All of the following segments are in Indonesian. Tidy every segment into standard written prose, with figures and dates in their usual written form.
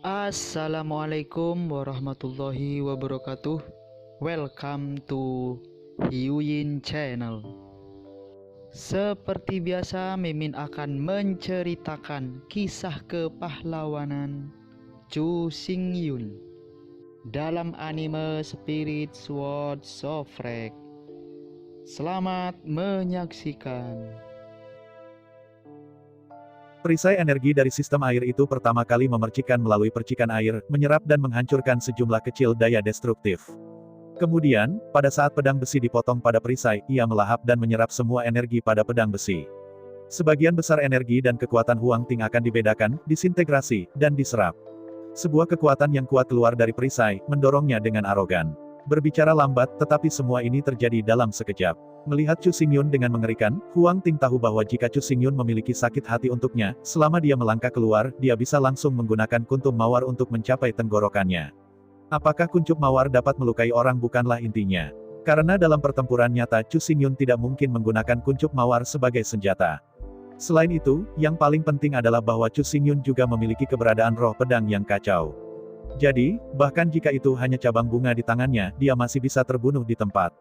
Assalamualaikum warahmatullahi wabarakatuh. Welcome to Hyuyin Channel. Seperti biasa, Mimin akan menceritakan kisah kepahlawanan Chu Xingyun dalam anime Spirit Sword Sofrek. Selamat menyaksikan. Perisai energi dari sistem air itu pertama kali memercikan melalui percikan air, menyerap dan menghancurkan sejumlah kecil daya destruktif. Kemudian, pada saat pedang besi dipotong pada perisai, ia melahap dan menyerap semua energi pada pedang besi. Sebagian besar energi dan kekuatan Huang Ting akan dibedakan, disintegrasi, dan diserap. Sebuah kekuatan yang kuat keluar dari perisai, mendorongnya dengan arogan. Berbicara lambat, tetapi semua ini terjadi dalam sekejap. Melihat Chu Xingyun dengan mengerikan, Huang Ting tahu bahwa jika Chu Xingyun memiliki sakit hati untuknya, selama dia melangkah keluar, dia bisa langsung menggunakan kuntum mawar untuk mencapai tenggorokannya. Apakah kuncup mawar dapat melukai orang bukanlah intinya. Karena dalam pertempuran nyata Chu Xingyun tidak mungkin menggunakan kuncup mawar sebagai senjata. Selain itu, yang paling penting adalah bahwa Chu Xingyun juga memiliki keberadaan roh pedang yang kacau. Jadi, bahkan jika itu hanya cabang bunga di tangannya, dia masih bisa terbunuh di tempat.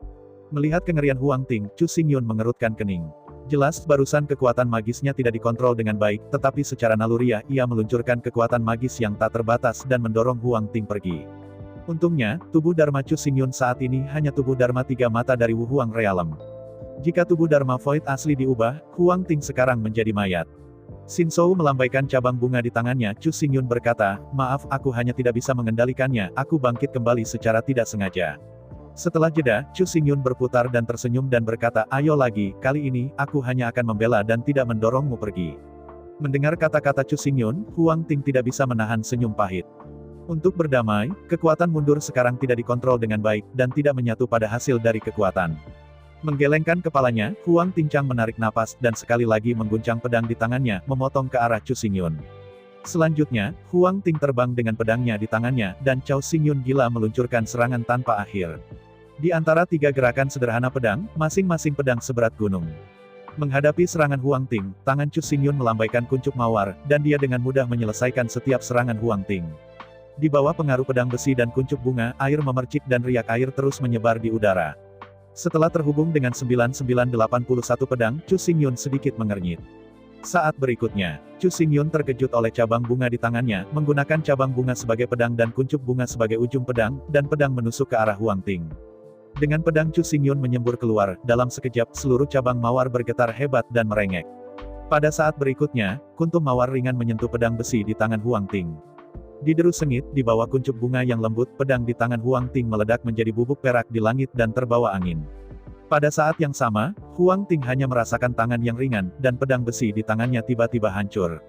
Melihat kengerian Huang Ting, Chu Xingyun mengerutkan kening. Jelas, barusan kekuatan magisnya tidak dikontrol dengan baik, tetapi secara naluriah ia meluncurkan kekuatan magis yang tak terbatas dan mendorong Huang Ting pergi. Untungnya, tubuh Dharma Chu Xingyun saat ini hanya tubuh Dharma tiga mata dari Wu Huang Realm. Jika tubuh Dharma Void asli diubah, Huang Ting sekarang menjadi mayat. Xin Shou melambaikan cabang bunga di tangannya. Chu Xingyun berkata, "Maaf, aku hanya tidak bisa mengendalikannya, aku bangkit kembali secara tidak sengaja." Setelah jeda, Chu Xingyun berputar dan tersenyum dan berkata, "Ayo lagi, kali ini, aku hanya akan membela dan tidak mendorongmu pergi." Mendengar kata-kata Chu Xingyun, Huang Ting tidak bisa menahan senyum pahit. Untuk berdamai, kekuatan mundur sekarang tidak dikontrol dengan baik, dan tidak menyatu pada hasil dari kekuatan. Menggelengkan kepalanya, Huang Ting Chang menarik napas, dan sekali lagi mengguncang pedang di tangannya, memotong ke arah Chu Xingyun. Selanjutnya, Huang Ting terbang dengan pedangnya di tangannya, dan Chu Xingyun gila meluncurkan serangan tanpa akhir. Di antara tiga gerakan sederhana pedang, masing-masing pedang seberat gunung. Menghadapi serangan Huang Ting, tangan Chu Xingyun melambaikan kuncup mawar, dan dia dengan mudah menyelesaikan setiap serangan Huang Ting. Di bawah pengaruh pedang besi dan kuncup bunga, air memercik dan riak air terus menyebar di udara. Setelah terhubung dengan 9981 pedang, Chu Xingyun sedikit mengernyit. Saat berikutnya, Chu Xingyun terkejut oleh cabang bunga di tangannya, menggunakan cabang bunga sebagai pedang dan kuncup bunga sebagai ujung pedang, dan pedang menusuk ke arah Huang Ting. Dengan pedang Chu Xingyun menyembur keluar, dalam sekejap, seluruh cabang mawar bergetar hebat dan merengek. Pada saat berikutnya, kuntum mawar ringan menyentuh pedang besi di tangan Huang Ting. Dideru sengit, di bawah kuncup bunga yang lembut, pedang di tangan Huang Ting meledak menjadi bubuk perak di langit dan terbawa angin. Pada saat yang sama, Huang Ting hanya merasakan tangan yang ringan, dan pedang besi di tangannya tiba-tiba hancur.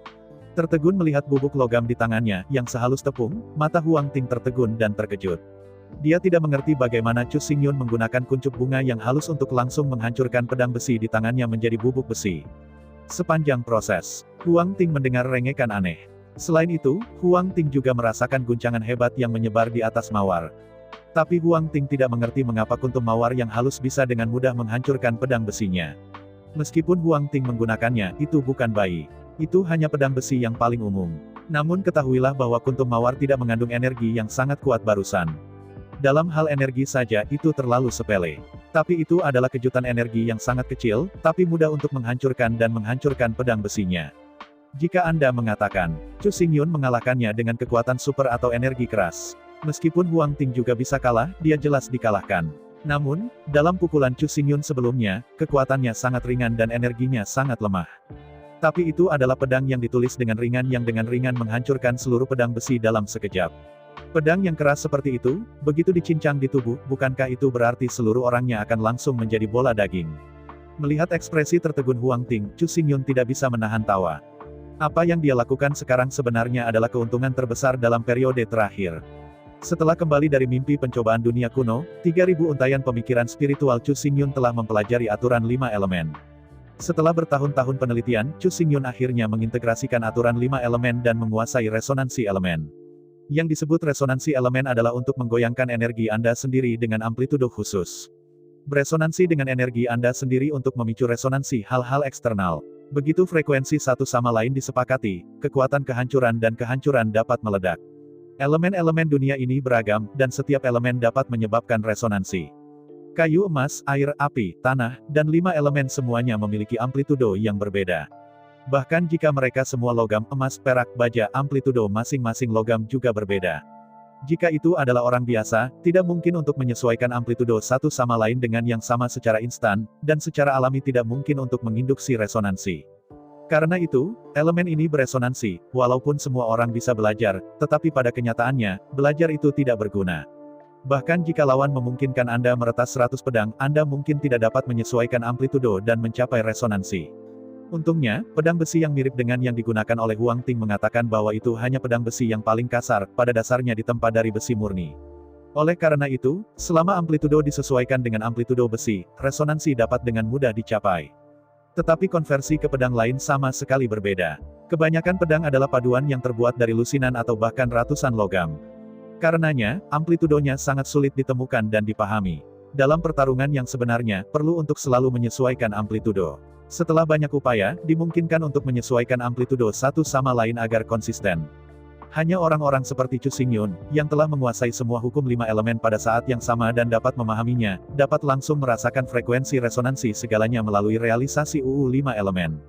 Tertegun melihat bubuk logam di tangannya, yang sehalus tepung, mata Huang Ting tertegun dan terkejut. Dia tidak mengerti bagaimana Chu Xingyun menggunakan kuncup bunga yang halus untuk langsung menghancurkan pedang besi di tangannya menjadi bubuk besi. Sepanjang proses, Huang Ting mendengar rengekan aneh. Selain itu, Huang Ting juga merasakan guncangan hebat yang menyebar di atas mawar. Tapi Huang Ting tidak mengerti mengapa kuntum mawar yang halus bisa dengan mudah menghancurkan pedang besinya. Meskipun Huang Ting menggunakannya, itu bukan bayi. Itu hanya pedang besi yang paling umum. Namun ketahuilah bahwa kuntum mawar tidak mengandung energi yang sangat kuat barusan. Dalam hal energi saja, itu terlalu sepele. Tapi itu adalah kejutan energi yang sangat kecil, tapi mudah untuk menghancurkan dan menghancurkan pedang besinya. Jika Anda mengatakan, Chu Xingyun mengalahkannya dengan kekuatan super atau energi keras. Meskipun Huang Ting juga bisa kalah, dia jelas dikalahkan. Namun, dalam pukulan Chu Xingyun sebelumnya, kekuatannya sangat ringan dan energinya sangat lemah. Tapi itu adalah pedang yang ditulis dengan ringan yang dengan ringan menghancurkan seluruh pedang besi dalam sekejap. Pedang yang keras seperti itu, begitu dicincang di tubuh, bukankah itu berarti seluruh orangnya akan langsung menjadi bola daging? Melihat ekspresi tertegun Huang Ting, Chu Xingyun tidak bisa menahan tawa. Apa yang dia lakukan sekarang sebenarnya adalah keuntungan terbesar dalam periode terakhir. Setelah kembali dari mimpi pencobaan dunia kuno, 3000 untayan pemikiran spiritual Chu Xingyun telah mempelajari aturan 5 elemen. Setelah bertahun-tahun penelitian, Chu Xingyun akhirnya mengintegrasikan aturan 5 elemen dan menguasai resonansi elemen. Yang disebut resonansi elemen adalah untuk menggoyangkan energi Anda sendiri dengan amplitudo khusus. Beresonansi dengan energi Anda sendiri untuk memicu resonansi hal-hal eksternal. Begitu frekuensi satu sama lain disepakati, kekuatan kehancuran dan kehancuran dapat meledak. Elemen-elemen dunia ini beragam, dan setiap elemen dapat menyebabkan resonansi. Kayu, emas, air, api, tanah, dan 5 elemen semuanya memiliki amplitudo yang berbeda. Bahkan jika mereka semua logam, emas, perak, baja, amplitudo masing-masing logam juga berbeda. Jika itu adalah orang biasa, tidak mungkin untuk menyesuaikan amplitudo satu sama lain dengan yang sama secara instan, dan secara alami tidak mungkin untuk menginduksi resonansi. Karena itu, elemen ini beresonansi, walaupun semua orang bisa belajar, tetapi pada kenyataannya, belajar itu tidak berguna. Bahkan jika lawan memungkinkan Anda meretas 100 pedang, Anda mungkin tidak dapat menyesuaikan amplitudo dan mencapai resonansi. Untungnya, pedang besi yang mirip dengan yang digunakan oleh Huang Ting mengatakan bahwa itu hanya pedang besi yang paling kasar, pada dasarnya ditempa dari besi murni. Oleh karena itu, selama amplitudo disesuaikan dengan amplitudo besi, resonansi dapat dengan mudah dicapai. Tetapi konversi ke pedang lain sama sekali berbeda. Kebanyakan pedang adalah paduan yang terbuat dari lusinan atau bahkan ratusan logam. Karenanya, amplitudonya sangat sulit ditemukan dan dipahami. Dalam pertarungan yang sebenarnya, perlu untuk selalu menyesuaikan amplitudo. Setelah banyak upaya, dimungkinkan untuk menyesuaikan amplitudo satu sama lain agar konsisten. Hanya orang-orang seperti Chu Xingyun, yang telah menguasai semua hukum 5 elemen pada saat yang sama dan dapat memahaminya, dapat langsung merasakan frekuensi resonansi segalanya melalui realisasi UU 5 elemen.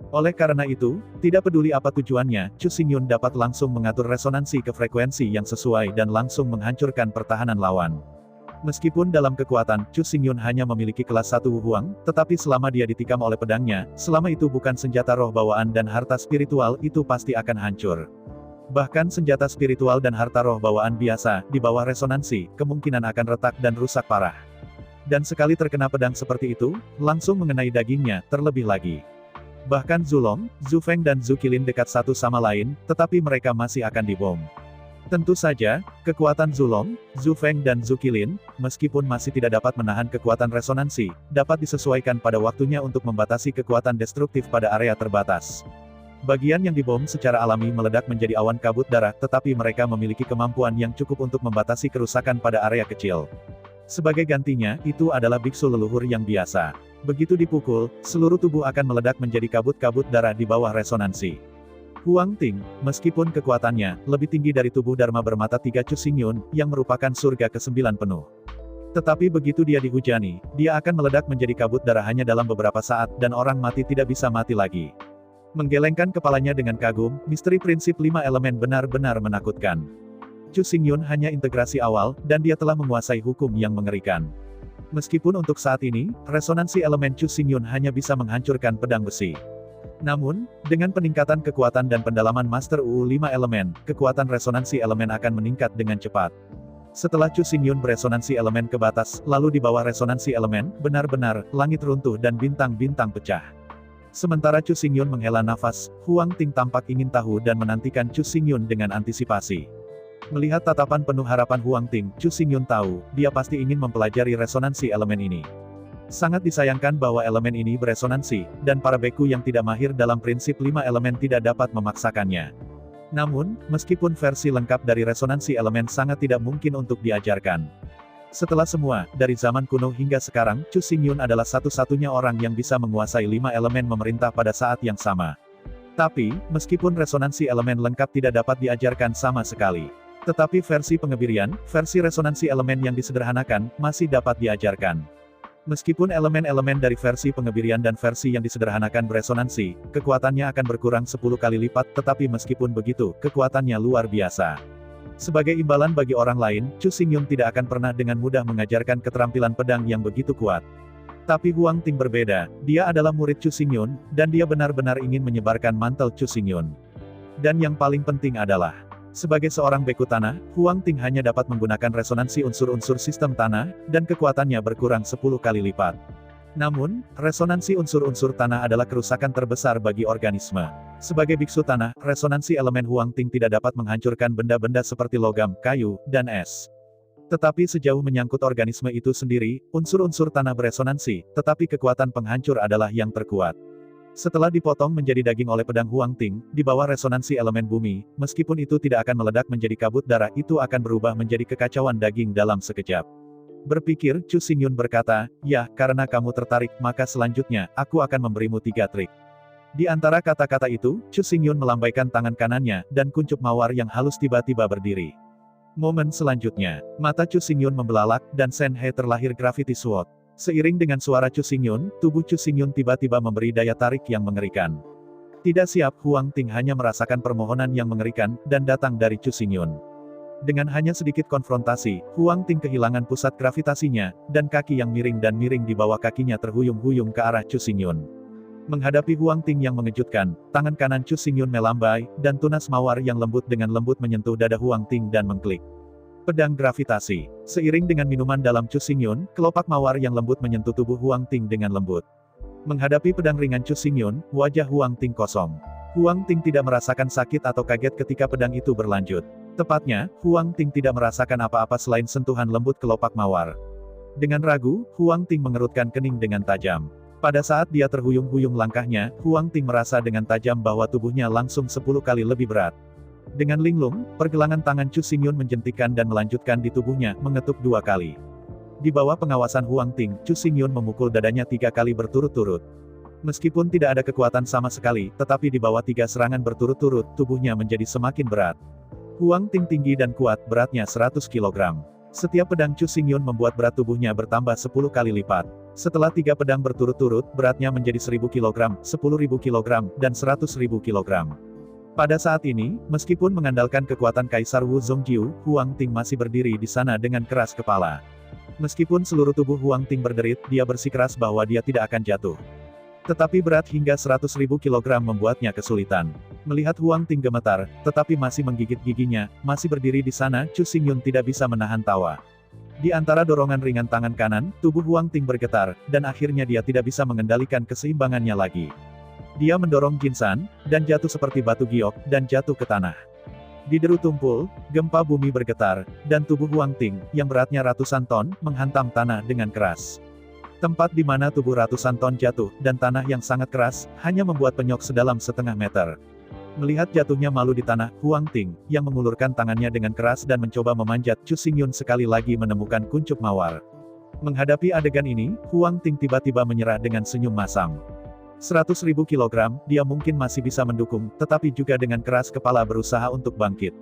Oleh karena itu, tidak peduli apa tujuannya, Chu Xingyun dapat langsung mengatur resonansi ke frekuensi yang sesuai dan langsung menghancurkan pertahanan lawan. Meskipun dalam kekuatan, Chu Xingyun hanya memiliki kelas 1 Huang, tetapi selama dia ditikam oleh pedangnya, selama itu bukan senjata roh bawaan dan harta spiritual, itu pasti akan hancur. Bahkan senjata spiritual dan harta roh bawaan biasa, di bawah resonansi, kemungkinan akan retak dan rusak parah. Dan sekali terkena pedang seperti itu, langsung mengenai dagingnya, terlebih lagi. Bahkan Zulong, Zhu Feng dan Zhu Qilin dekat satu sama lain, tetapi mereka masih akan dibom. Tentu saja, kekuatan Zulong, Zhu Feng dan Zhu Qilin, meskipun masih tidak dapat menahan kekuatan resonansi, dapat disesuaikan pada waktunya untuk membatasi kekuatan destruktif pada area terbatas. Bagian yang dibom secara alami meledak menjadi awan kabut darah, tetapi mereka memiliki kemampuan yang cukup untuk membatasi kerusakan pada area kecil. Sebagai gantinya, itu adalah biksu leluhur yang biasa. Begitu dipukul, seluruh tubuh akan meledak menjadi kabut-kabut darah di bawah resonansi. Huang Ting, meskipun kekuatannya lebih tinggi dari tubuh Dharma bermata 3 Chu Xingyun, yang merupakan surga ke-9 penuh. Tetapi begitu dia dihujani, dia akan meledak menjadi kabut darah hanya dalam beberapa saat, dan orang mati tidak bisa mati lagi. Menggelengkan kepalanya dengan kagum, misteri prinsip 5 elemen benar-benar menakutkan. Chu Xingyun hanya integrasi awal, dan dia telah menguasai hukum yang mengerikan. Meskipun untuk saat ini, resonansi elemen Chu Xingyun hanya bisa menghancurkan pedang besi. Namun, dengan peningkatan kekuatan dan pendalaman Master UU 5 elemen, kekuatan resonansi elemen akan meningkat dengan cepat. Setelah Chu Xingyun beresonansi elemen ke batas, lalu di bawah resonansi elemen, benar-benar, langit runtuh dan bintang-bintang pecah. Sementara Chu Xingyun menghela nafas, Huang Ting tampak ingin tahu dan menantikan Chu Xingyun dengan antisipasi. Melihat tatapan penuh harapan Huang Ting, Chu Xingyun tahu, dia pasti ingin mempelajari resonansi elemen ini. Sangat disayangkan bahwa elemen ini beresonansi, dan para beku yang tidak mahir dalam prinsip 5 elemen tidak dapat memaksakannya. Namun, meskipun versi lengkap dari resonansi elemen sangat tidak mungkin untuk diajarkan. Setelah semua, dari zaman kuno hingga sekarang, Chu Xingyun adalah satu-satunya orang yang bisa menguasai 5 elemen memerintah pada saat yang sama. Tapi, meskipun resonansi elemen lengkap tidak dapat diajarkan sama sekali. Tetapi versi pengebirian, versi resonansi elemen yang disederhanakan, masih dapat diajarkan. Meskipun elemen-elemen dari versi pengebirian dan versi yang disederhanakan beresonansi, kekuatannya akan berkurang 10 kali lipat, tetapi meskipun begitu, kekuatannya luar biasa. Sebagai imbalan bagi orang lain, Chu Xingyun tidak akan pernah dengan mudah mengajarkan keterampilan pedang yang begitu kuat. Tapi Huang Ting berbeda, dia adalah murid Chu Xingyun, dan dia benar-benar ingin menyebarkan mantel Chu Xingyun. Dan yang paling penting adalah, sebagai seorang beku tanah, Huang Ting hanya dapat menggunakan resonansi unsur-unsur sistem tanah, dan kekuatannya berkurang 10 kali lipat. Namun, resonansi unsur-unsur tanah adalah kerusakan terbesar bagi organisme. Sebagai biksu tanah, resonansi elemen Huang Ting tidak dapat menghancurkan benda-benda seperti logam, kayu, dan es. Tetapi sejauh menyangkut organisme itu sendiri, unsur-unsur tanah beresonansi, tetapi kekuatan penghancur adalah yang terkuat. Setelah dipotong menjadi daging oleh pedang Huang Ting, di bawah resonansi elemen bumi, meskipun itu tidak akan meledak menjadi kabut darah, itu akan berubah menjadi kekacauan daging dalam sekejap. Berpikir, Chu Xingyun berkata, ya, karena kamu tertarik, maka selanjutnya, aku akan memberimu 3 trik. Di antara kata-kata itu, Chu Xingyun melambaikan tangan kanannya, dan kuncup mawar yang halus tiba-tiba berdiri. Momen selanjutnya, mata Chu Xingyun membelalak, dan Shen He terlahir Gravity Sword. Seiring dengan suara Chu Xingyun, tubuh Chu Xingyun tiba-tiba memberi daya tarik yang mengerikan. Tidak siap, Huang Ting hanya merasakan permohonan yang mengerikan, dan datang dari Chu Xingyun. Dengan hanya sedikit konfrontasi, Huang Ting kehilangan pusat gravitasinya, dan kaki yang miring dan miring di bawah kakinya terhuyung-huyung ke arah Chu Xingyun. Menghadapi Huang Ting yang mengejutkan, tangan kanan Chu Xingyun melambai, dan tunas mawar yang lembut dengan lembut menyentuh dada Huang Ting dan mengklik. Pedang gravitasi. Seiring dengan minuman dalam Chu Xingyun, kelopak mawar yang lembut menyentuh tubuh Huang Ting dengan lembut. Menghadapi pedang ringan Chu Xingyun, wajah Huang Ting kosong. Huang Ting tidak merasakan sakit atau kaget ketika pedang itu berlanjut. Tepatnya, Huang Ting tidak merasakan apa-apa selain sentuhan lembut kelopak mawar. Dengan ragu, Huang Ting mengerutkan kening dengan tajam. Pada saat dia terhuyung-huyung langkahnya, Huang Ting merasa dengan tajam bahwa tubuhnya langsung 10 kali lebih berat. Dengan linglung, pergelangan tangan Chu Xingyun menjentikan dan melanjutkan di tubuhnya, mengetuk 2 kali. Di bawah pengawasan Huang Ting, Chu Xingyun memukul dadanya 3 kali berturut-turut. Meskipun tidak ada kekuatan sama sekali, tetapi di bawah 3 serangan berturut-turut, tubuhnya menjadi semakin berat. Huang Ting tinggi dan kuat, beratnya 100 kg. Setiap pedang Chu Xingyun membuat berat tubuhnya bertambah 10 kali lipat. Setelah 3 pedang berturut-turut, beratnya menjadi 1000 kg, 10.000 kg, dan 100.000 kg. Pada saat ini, meskipun mengandalkan kekuatan Kaisar Wu Zongjiu, Huang Ting masih berdiri di sana dengan keras kepala. Meskipun seluruh tubuh Huang Ting berderit, dia bersikeras bahwa dia tidak akan jatuh. Tetapi berat hingga 100.000 kg membuatnya kesulitan. Melihat Huang Ting gemetar, tetapi masih menggigit giginya, masih berdiri di sana, Chu Xingyun tidak bisa menahan tawa. Di antara dorongan ringan tangan kanan, tubuh Huang Ting bergetar, dan akhirnya dia tidak bisa mengendalikan keseimbangannya lagi. Dia mendorong Jin San, dan jatuh seperti batu giok, dan jatuh ke tanah. Di deru tumpul, gempa bumi bergetar, dan tubuh Huang Ting, yang beratnya ratusan ton, menghantam tanah dengan keras. Tempat di mana tubuh ratusan ton jatuh, dan tanah yang sangat keras, hanya membuat penyok sedalam setengah meter. Melihat jatuhnya malu di tanah, Huang Ting, yang mengulurkan tangannya dengan keras dan mencoba memanjat, Chu Xingyun sekali lagi menemukan kuncup mawar. Menghadapi adegan ini, Huang Ting tiba-tiba menyerah dengan senyum masam. 100.000 kg, dia mungkin masih bisa mendukung, tetapi juga dengan keras kepala berusaha untuk bangkit.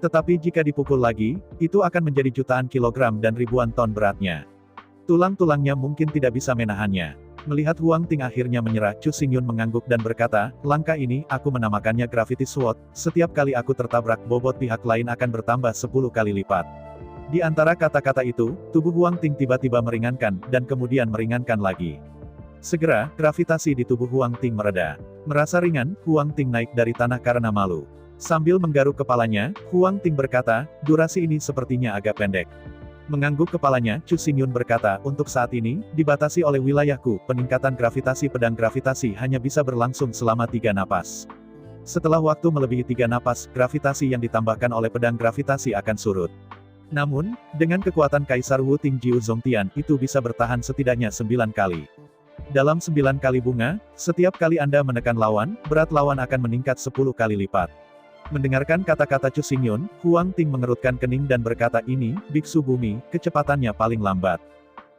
Tetapi jika dipukul lagi, itu akan menjadi jutaan kilogram dan ribuan ton beratnya. Tulang-tulangnya mungkin tidak bisa menahannya. Melihat Huang Ting akhirnya menyerah, Chu Xingyun mengangguk dan berkata, langkah ini, aku menamakannya Gravity Sword, setiap kali aku tertabrak, bobot pihak lain akan bertambah 10 kali lipat. Di antara kata-kata itu, tubuh Huang Ting tiba-tiba meringankan, dan kemudian meringankan lagi. Segera, gravitasi di tubuh Huang Ting mereda. Merasa ringan, Huang Ting naik dari tanah karena malu. Sambil menggaruk kepalanya, Huang Ting berkata, durasi ini sepertinya agak pendek. Mengangguk kepalanya, Chu Xingyun berkata, untuk saat ini, dibatasi oleh wilayahku, peningkatan gravitasi pedang gravitasi hanya bisa berlangsung selama 3 napas. Setelah waktu melebihi 3 napas, gravitasi yang ditambahkan oleh pedang gravitasi akan surut. Namun, dengan kekuatan Kaisar Wu Tingjiu Zongtian, itu bisa bertahan setidaknya 9 kali. Dalam 9 kali bunga, setiap kali Anda menekan lawan, berat lawan akan meningkat 10 kali lipat. Mendengarkan kata-kata Chu Xingyun, Huang Ting mengerutkan kening dan berkata, ini, biksu bumi, kecepatannya paling lambat.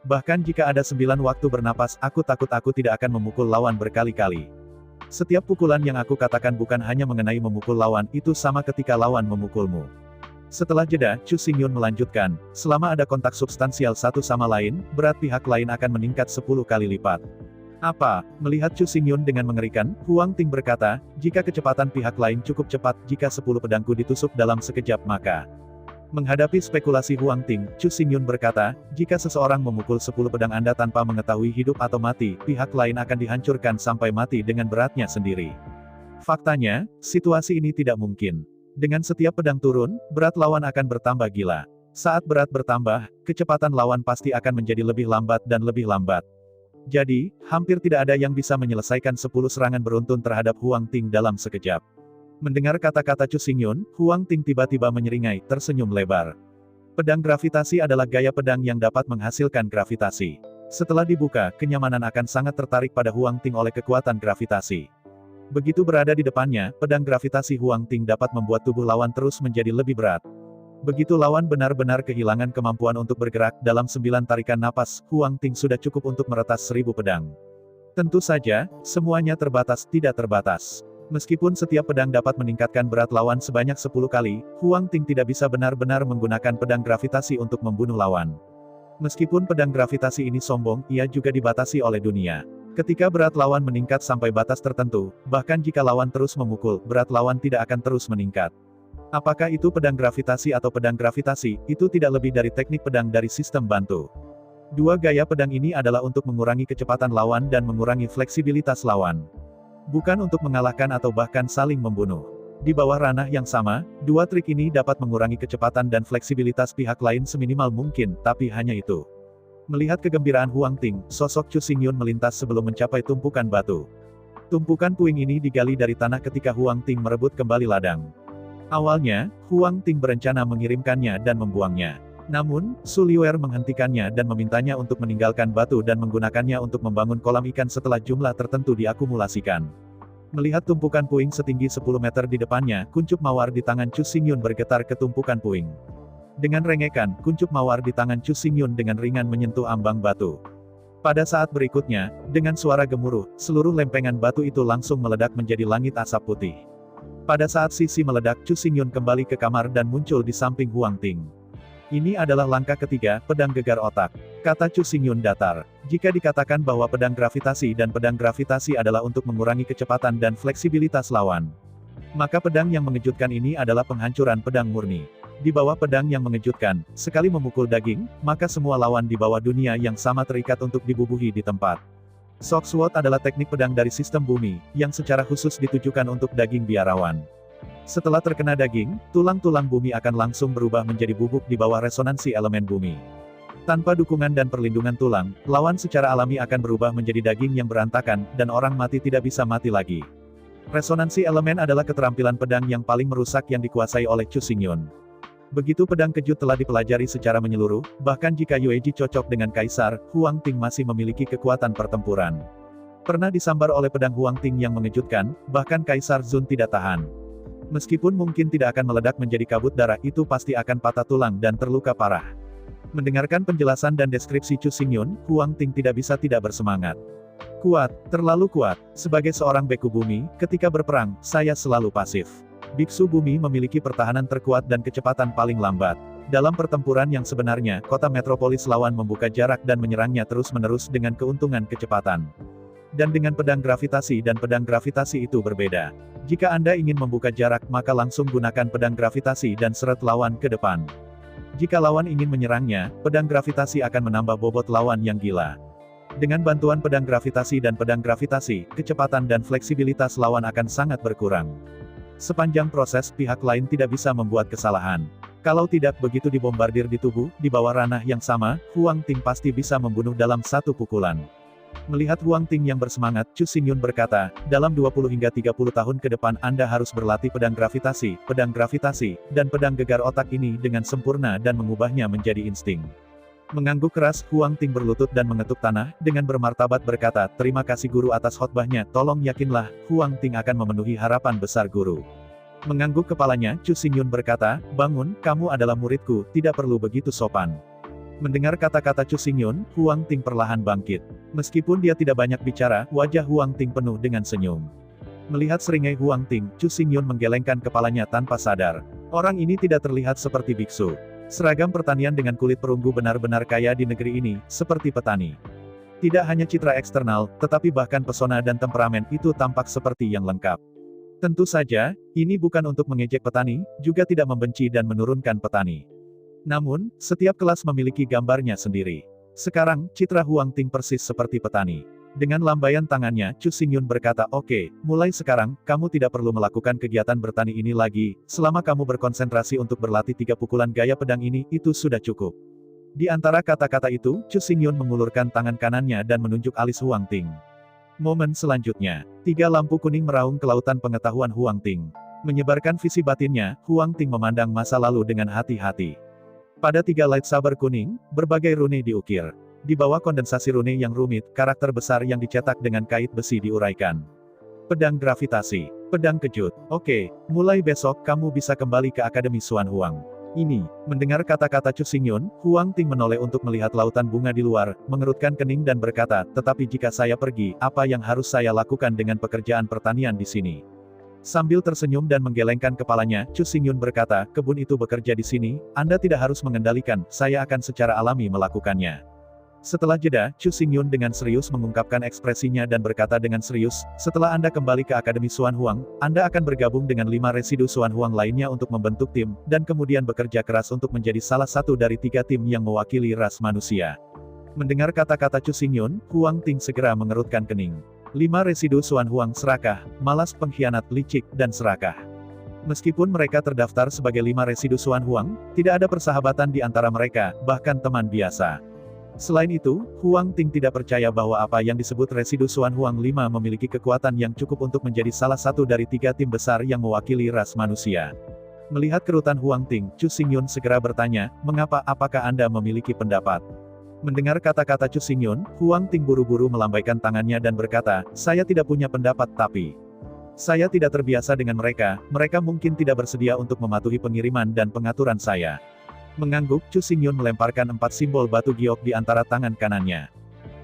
Bahkan jika ada 9 waktu bernapas, aku takut aku tidak akan memukul lawan berkali-kali. Setiap pukulan yang aku katakan bukan hanya mengenai memukul lawan, itu sama ketika lawan memukulmu. Setelah jeda, Chu Xingyun melanjutkan, selama ada kontak substansial satu sama lain, berat pihak lain akan meningkat 10 kali lipat. Apa? Melihat Chu Xingyun dengan mengerikan, Huang Ting berkata, jika kecepatan pihak lain cukup cepat, jika 10 pedangku ditusuk dalam sekejap maka. Menghadapi spekulasi Huang Ting, Chu Xingyun berkata, jika seseorang memukul 10 pedang Anda tanpa mengetahui hidup atau mati, pihak lain akan dihancurkan sampai mati dengan beratnya sendiri. Faktanya, situasi ini tidak mungkin. Dengan setiap pedang turun, berat lawan akan bertambah gila. Saat berat bertambah, kecepatan lawan pasti akan menjadi lebih lambat dan lebih lambat. Jadi, hampir tidak ada yang bisa menyelesaikan 10 serangan beruntun terhadap Huang Ting dalam sekejap. Mendengar kata-kata Chu Xingyun, Huang Ting tiba-tiba menyeringai, tersenyum lebar. Pedang gravitasi adalah gaya pedang yang dapat menghasilkan gravitasi. Setelah dibuka, kenyamanan akan sangat tertarik pada Huang Ting oleh kekuatan gravitasi. Begitu berada di depannya, pedang gravitasi Huang Ting dapat membuat tubuh lawan terus menjadi lebih berat. Begitu lawan benar-benar kehilangan kemampuan untuk bergerak, dalam 9 tarikan napas, Huang Ting sudah cukup untuk meretas 1000 pedang. Tentu saja, semuanya terbatas, tidak terbatas. Meskipun setiap pedang dapat meningkatkan berat lawan sebanyak 10 kali, Huang Ting tidak bisa benar-benar menggunakan pedang gravitasi untuk membunuh lawan. Meskipun pedang gravitasi ini sombong, ia juga dibatasi oleh dunia. Ketika berat lawan meningkat sampai batas tertentu, bahkan jika lawan terus memukul, berat lawan tidak akan terus meningkat. Apakah itu pedang gravitasi atau pedang gravitasi, itu tidak lebih dari teknik pedang dari sistem bantu. Dua gaya pedang ini adalah untuk mengurangi kecepatan lawan dan mengurangi fleksibilitas lawan. Bukan untuk mengalahkan atau bahkan saling membunuh. Di bawah ranah yang sama, dua trik ini dapat mengurangi kecepatan dan fleksibilitas pihak lain seminimal mungkin, tapi hanya itu. Melihat kegembiraan Huang Ting, sosok Chu Xingyun melintas sebelum mencapai tumpukan batu. Tumpukan puing ini digali dari tanah ketika Huang Ting merebut kembali ladang. Awalnya, Huang Ting berencana mengirimkannya dan membuangnya. Namun, Su Liuer menghentikannya dan memintanya untuk meninggalkan batu dan menggunakannya untuk membangun kolam ikan setelah jumlah tertentu diakumulasikan. Melihat tumpukan puing setinggi 10 meter di depannya, kuncup mawar di tangan Chu Xingyun bergetar ke tumpukan puing. Dengan rengekan, kuncup mawar di tangan Chu Xingyun dengan ringan menyentuh ambang batu. Pada saat berikutnya, dengan suara gemuruh, seluruh lempengan batu itu langsung meledak menjadi langit asap putih. Pada saat sisi meledak, Chu Xingyun kembali ke kamar dan muncul di samping Huang Ting. Ini adalah langkah ketiga, pedang gegar otak. Kata Chu Xingyun datar. Jika dikatakan bahwa pedang gravitasi dan pedang gravitasi adalah untuk mengurangi kecepatan dan fleksibilitas lawan, maka pedang yang mengejutkan ini adalah penghancuran pedang murni. Di bawah pedang yang mengejutkan, sekali memukul daging, maka semua lawan di bawah dunia yang sama terikat untuk dibubuhi di tempat. Shock Sword adalah teknik pedang dari sistem bumi, yang secara khusus ditujukan untuk daging biarawan. Setelah terkena daging, tulang-tulang bumi akan langsung berubah menjadi bubuk di bawah resonansi elemen bumi. Tanpa dukungan dan perlindungan tulang, lawan secara alami akan berubah menjadi daging yang berantakan, dan orang mati tidak bisa mati lagi. Resonansi elemen adalah keterampilan pedang yang paling merusak yang dikuasai oleh Chu Xingyun. Begitu pedang kejut telah dipelajari secara menyeluruh, bahkan jika Yueji cocok dengan Kaisar, Huang Ting masih memiliki kekuatan pertempuran. Pernah disambar oleh pedang Huang Ting yang mengejutkan, bahkan Kaisar Zun tidak tahan. Meskipun mungkin tidak akan meledak menjadi kabut darah, itu pasti akan patah tulang dan terluka parah. Mendengarkan penjelasan dan deskripsi Chu Xingyun, Huang Ting tidak bisa tidak bersemangat. Kuat, terlalu kuat. Sebagai seorang beku bumi, ketika berperang, saya selalu pasif. Biksu bumi memiliki pertahanan terkuat dan kecepatan paling lambat. Dalam pertempuran yang sebenarnya, kota metropolis lawan membuka jarak dan menyerangnya terus-menerus dengan keuntungan kecepatan. Dan dengan pedang gravitasi dan pedang gravitasi itu berbeda. Jika Anda ingin membuka jarak, maka langsung gunakan pedang gravitasi dan seret lawan ke depan. Jika lawan ingin menyerangnya, pedang gravitasi akan menambah bobot lawan yang gila. Dengan bantuan pedang gravitasi dan pedang gravitasi, kecepatan dan fleksibilitas lawan akan sangat berkurang. Sepanjang proses, pihak lain tidak bisa membuat kesalahan. Kalau tidak, begitu dibombardir di tubuh, di bawah ranah yang sama, Huang Ting pasti bisa membunuh dalam satu pukulan. Melihat Huang Ting yang bersemangat, Chu Xingyun berkata, dalam 20 hingga 30 tahun ke depan Anda harus berlatih pedang gravitasi, dan pedang gegar otak ini dengan sempurna dan mengubahnya menjadi insting. Mengangguk keras, Huang Ting berlutut dan mengetuk tanah, dengan bermartabat berkata, terima kasih guru atas khotbahnya, tolong yakinlah, Huang Ting akan memenuhi harapan besar guru. Mengangguk kepalanya, Chu Xingyun berkata, bangun, kamu adalah muridku, tidak perlu begitu sopan. Mendengar kata-kata Chu Xingyun, Huang Ting perlahan bangkit. Meskipun dia tidak banyak bicara, wajah Huang Ting penuh dengan senyum. Melihat seringai Huang Ting, Chu Xingyun menggelengkan kepalanya tanpa sadar. Orang ini tidak terlihat seperti biksu. Seragam pertanian dengan kulit perunggu benar-benar kaya di negeri ini, seperti petani. Tidak hanya citra eksternal, tetapi bahkan pesona dan temperamen itu tampak seperti yang lengkap. Tentu saja, ini bukan untuk mengejek petani, juga tidak membenci dan menurunkan petani. Namun, setiap kelas memiliki gambarnya sendiri. Sekarang, citra Huang Ting persis seperti petani. Dengan lambaian tangannya, Chu Xingyun berkata, oke, mulai sekarang, kamu tidak perlu melakukan kegiatan bertani ini lagi, selama kamu berkonsentrasi untuk berlatih 3 pukulan gaya pedang ini, itu sudah cukup. Di antara kata-kata itu, Chu Xingyun mengulurkan tangan kanannya dan menunjuk alis Huang Ting. Momen selanjutnya, 3 lampu kuning meraung ke lautan pengetahuan Huang Ting. Menyebarkan visi batinnya, Huang Ting memandang masa lalu dengan hati-hati. Pada 3 lightsaber kuning, berbagai rune diukir. Di bawah kondensasi rune yang rumit, karakter besar yang dicetak dengan kait besi diuraikan. Pedang gravitasi. Pedang kejut. Oke, mulai besok kamu bisa kembali ke Akademi Xuan Huang. Ini. Mendengar kata-kata Chu Xingyun, Huang Ting menoleh untuk melihat lautan bunga di luar, mengerutkan kening dan berkata, tetapi jika saya pergi, apa yang harus saya lakukan dengan pekerjaan pertanian di sini? Sambil tersenyum dan menggelengkan kepalanya, Chu Xingyun berkata, kebun itu bekerja di sini, Anda tidak harus mengendalikan, saya akan secara alami melakukannya. Setelah jeda, Chu Xingyun dengan serius mengungkapkan ekspresinya dan berkata dengan serius, setelah Anda kembali ke Akademi Xuan Huang, Anda akan bergabung dengan 5 residu Xuan Huang lainnya untuk membentuk tim, dan kemudian bekerja keras untuk menjadi salah satu dari 3 tim yang mewakili ras manusia. Mendengar kata-kata Chu Xingyun, Huang Ting segera mengerutkan kening. 5 residu Xuan Huang serakah, malas, pengkhianat, licik, dan serakah. Meskipun mereka terdaftar sebagai 5 residu Xuan Huang, tidak ada persahabatan di antara mereka, bahkan teman biasa. Selain itu, Huang Ting tidak percaya bahwa apa yang disebut residu Xuan Huang 5 memiliki kekuatan yang cukup untuk menjadi salah satu dari 3 tim besar yang mewakili ras manusia. Melihat kerutan Huang Ting, Chu Xingyun segera bertanya, mengapa, apakah Anda memiliki pendapat? Mendengar kata-kata Chu Xingyun, Huang Ting buru-buru melambaikan tangannya dan berkata, saya tidak punya pendapat tapi saya tidak terbiasa dengan mereka mungkin tidak bersedia untuk mematuhi pengiriman dan pengaturan saya. Mengangguk, Chu Xingyun melemparkan 4 simbol batu giok di antara tangan kanannya.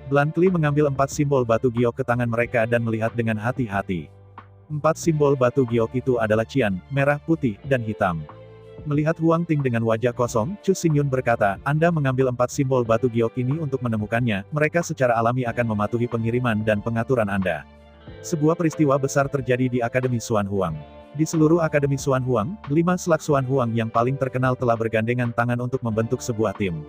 Bluntly mengambil 4 simbol batu giok ke tangan mereka dan melihat dengan hati-hati. 4 simbol batu giok itu adalah cian, merah, putih, dan hitam. Melihat Huang Ting dengan wajah kosong, Chu Xingyun berkata, Anda mengambil 4 simbol batu giok ini untuk menemukannya, mereka secara alami akan mematuhi pengiriman dan pengaturan Anda. Sebuah peristiwa besar terjadi di Akademi Xuan Huang. Di seluruh Akademi Xuan Huang, 5 selak Xuan Huang yang paling terkenal telah bergandengan tangan untuk membentuk sebuah tim.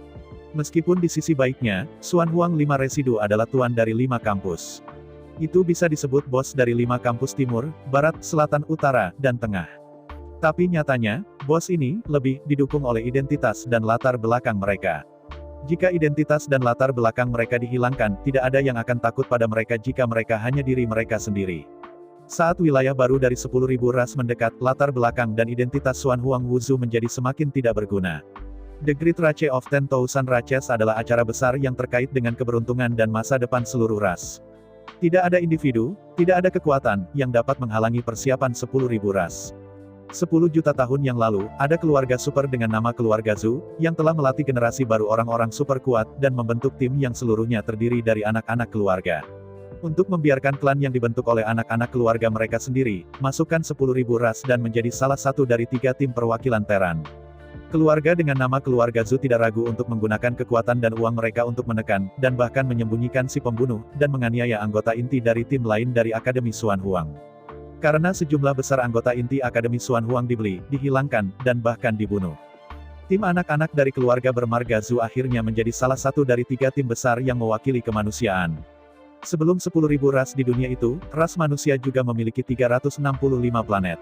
Meskipun di sisi baiknya, Xuan Huang 5 residu adalah tuan dari 5 kampus. Itu bisa disebut bos dari 5 kampus timur, barat, selatan, utara, dan tengah. Tapi nyatanya, bos ini lebih didukung oleh identitas dan latar belakang mereka. Jika identitas dan latar belakang mereka dihilangkan, tidak ada yang akan takut pada mereka jika mereka hanya diri mereka sendiri. Saat wilayah baru dari 10.000 ras mendekat, latar belakang dan identitas Xuan Huang Wuzu menjadi semakin tidak berguna. The Great Race of 10,000 Races adalah acara besar yang terkait dengan keberuntungan dan masa depan seluruh ras. Tidak ada individu, tidak ada kekuatan, yang dapat menghalangi persiapan 10.000 ras. 10 juta tahun yang lalu, ada keluarga super dengan nama keluarga Zhu, yang telah melatih generasi baru orang-orang super kuat, dan membentuk tim yang seluruhnya terdiri dari anak-anak keluarga. Untuk membiarkan klan yang dibentuk oleh anak-anak keluarga mereka sendiri, masukkan 10.000 ras dan menjadi salah satu dari 3 tim perwakilan Teran. Keluarga dengan nama keluarga Zhu tidak ragu untuk menggunakan kekuatan dan uang mereka untuk menekan, dan bahkan menyembunyikan si pembunuh, dan menganiaya anggota inti dari tim lain dari Akademi Xuan Huang. Karena sejumlah besar anggota inti Akademi Xuan Huang dibeli, dihilangkan, dan bahkan dibunuh. Tim anak-anak dari keluarga bermarga Zhu akhirnya menjadi salah satu dari 3 tim besar yang mewakili kemanusiaan. Sebelum 10.000 ras di dunia itu, ras manusia juga memiliki 365 planet.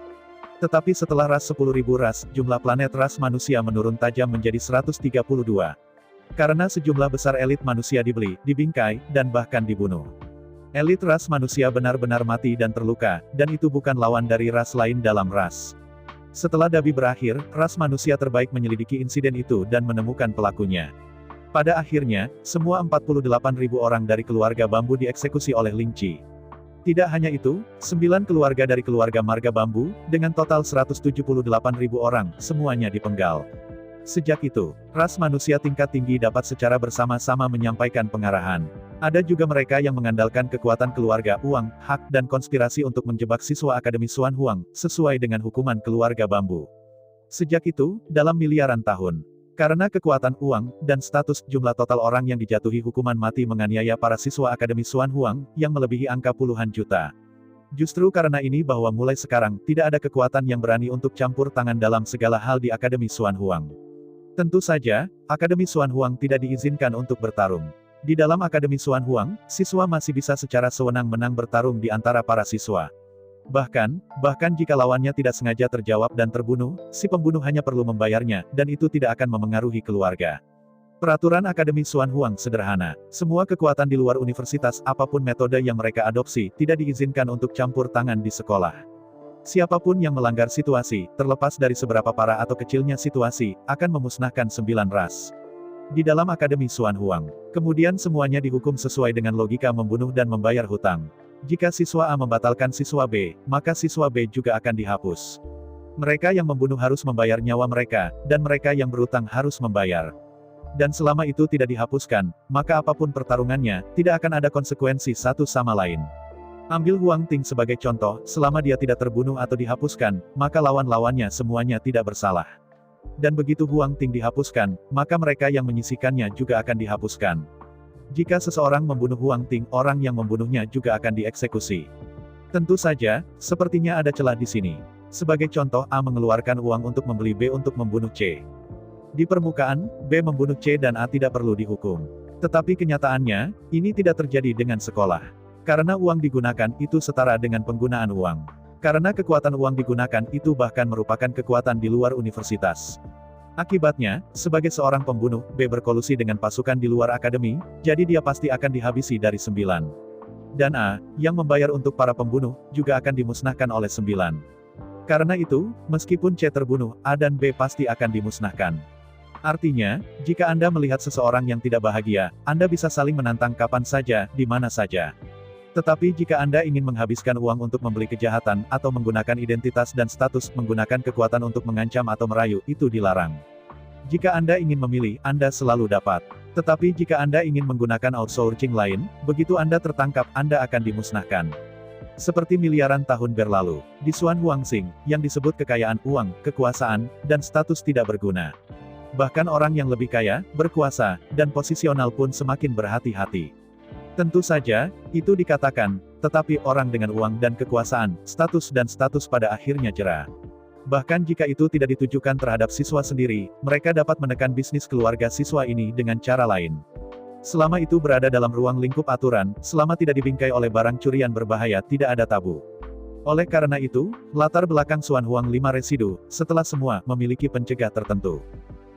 Tetapi setelah ras 10.000 ras, jumlah planet ras manusia menurun tajam menjadi 132. Karena sejumlah besar elit manusia dibeli, dibingkai, dan bahkan dibunuh. Elit ras manusia benar-benar mati dan terluka, dan itu bukan lawan dari ras lain dalam ras. Setelah Dabi berakhir, ras manusia terbaik menyelidiki insiden itu dan menemukan pelakunya. Pada akhirnya, semua 48.000 orang dari keluarga bambu dieksekusi oleh Ling Qi. Tidak hanya itu, 9 keluarga dari keluarga marga bambu, dengan total 178.000 orang, semuanya dipenggal. Sejak itu, ras manusia tingkat tinggi dapat secara bersama-sama menyampaikan pengarahan. Ada juga mereka yang mengandalkan kekuatan keluarga, uang, hak, dan konspirasi untuk menjebak siswa Akademi Xuan Huang, sesuai dengan hukuman keluarga bambu. Sejak itu, dalam miliaran tahun, karena kekuatan uang, dan status, jumlah total orang yang dijatuhi hukuman mati menganiaya para siswa Akademi Xuan Huang, yang melebihi angka puluhan juta. Justru karena ini bahwa mulai sekarang, tidak ada kekuatan yang berani untuk campur tangan dalam segala hal di Akademi Xuan Huang. Tentu saja, Akademi Xuan Huang tidak diizinkan untuk bertarung. Di dalam Akademi Xuan Huang, siswa masih bisa secara sewenang-wenang bertarung di antara para siswa. Bahkan jika lawannya tidak sengaja terjawab dan terbunuh, si pembunuh hanya perlu membayarnya, dan itu tidak akan memengaruhi keluarga. Peraturan Akademi Xuan Huang sederhana. Semua kekuatan di luar universitas, apapun metode yang mereka adopsi, tidak diizinkan untuk campur tangan di sekolah. Siapapun yang melanggar situasi, terlepas dari seberapa parah atau kecilnya situasi, akan memusnahkan 9 ras. Di dalam Akademi Xuan Huang, kemudian semuanya dihukum sesuai dengan logika membunuh dan membayar hutang. Jika siswa A membatalkan siswa B, maka siswa B juga akan dihapus. Mereka yang membunuh harus membayar nyawa mereka, dan mereka yang berutang harus membayar. Dan selama itu tidak dihapuskan, maka apapun pertarungannya, tidak akan ada konsekuensi satu sama lain. Ambil Huang Ting sebagai contoh, selama dia tidak terbunuh atau dihapuskan, maka lawan-lawannya semuanya tidak bersalah. Dan begitu Huang Ting dihapuskan, maka mereka yang menyisihkannya juga akan dihapuskan. Jika seseorang membunuh Huang Ting, orang yang membunuhnya juga akan dieksekusi. Tentu saja, sepertinya ada celah di sini. Sebagai contoh, A mengeluarkan uang untuk membeli B untuk membunuh C. Di permukaan, B membunuh C dan A tidak perlu dihukum. Tetapi kenyataannya, ini tidak terjadi dengan sekolah. Karena uang digunakan itu setara dengan penggunaan uang. Karena kekuatan uang digunakan itu bahkan merupakan kekuatan di luar universitas. Akibatnya, sebagai seorang pembunuh, B berkolusi dengan pasukan di luar akademi, jadi dia pasti akan dihabisi dari 9. Dan A, yang membayar untuk para pembunuh, juga akan dimusnahkan oleh 9. Karena itu, meskipun C terbunuh, A dan B pasti akan dimusnahkan. Artinya, jika Anda melihat seseorang yang tidak bahagia, Anda bisa saling menantang kapan saja, di mana saja. Tetapi jika Anda ingin menghabiskan uang untuk membeli kejahatan, atau menggunakan identitas dan status, menggunakan kekuatan untuk mengancam atau merayu, itu dilarang. Jika Anda ingin memilih, Anda selalu dapat. Tetapi jika Anda ingin menggunakan outsourcing lain, begitu Anda tertangkap, Anda akan dimusnahkan. Seperti miliaran tahun berlalu, di Xuan Huangxing, yang disebut kekayaan, uang, kekuasaan, dan status tidak berguna. Bahkan orang yang lebih kaya, berkuasa, dan posisional pun semakin berhati-hati. Tentu saja, itu dikatakan, tetapi orang dengan uang dan kekuasaan, status pada akhirnya jera. Bahkan jika itu tidak ditujukan terhadap siswa sendiri, mereka dapat menekan bisnis keluarga siswa ini dengan cara lain. Selama itu berada dalam ruang lingkup aturan, selama tidak dibingkai oleh barang curian berbahaya, tidak ada tabu. Oleh karena itu, latar belakang Xuan Huang 5 residu, setelah semua, memiliki pencegah tertentu.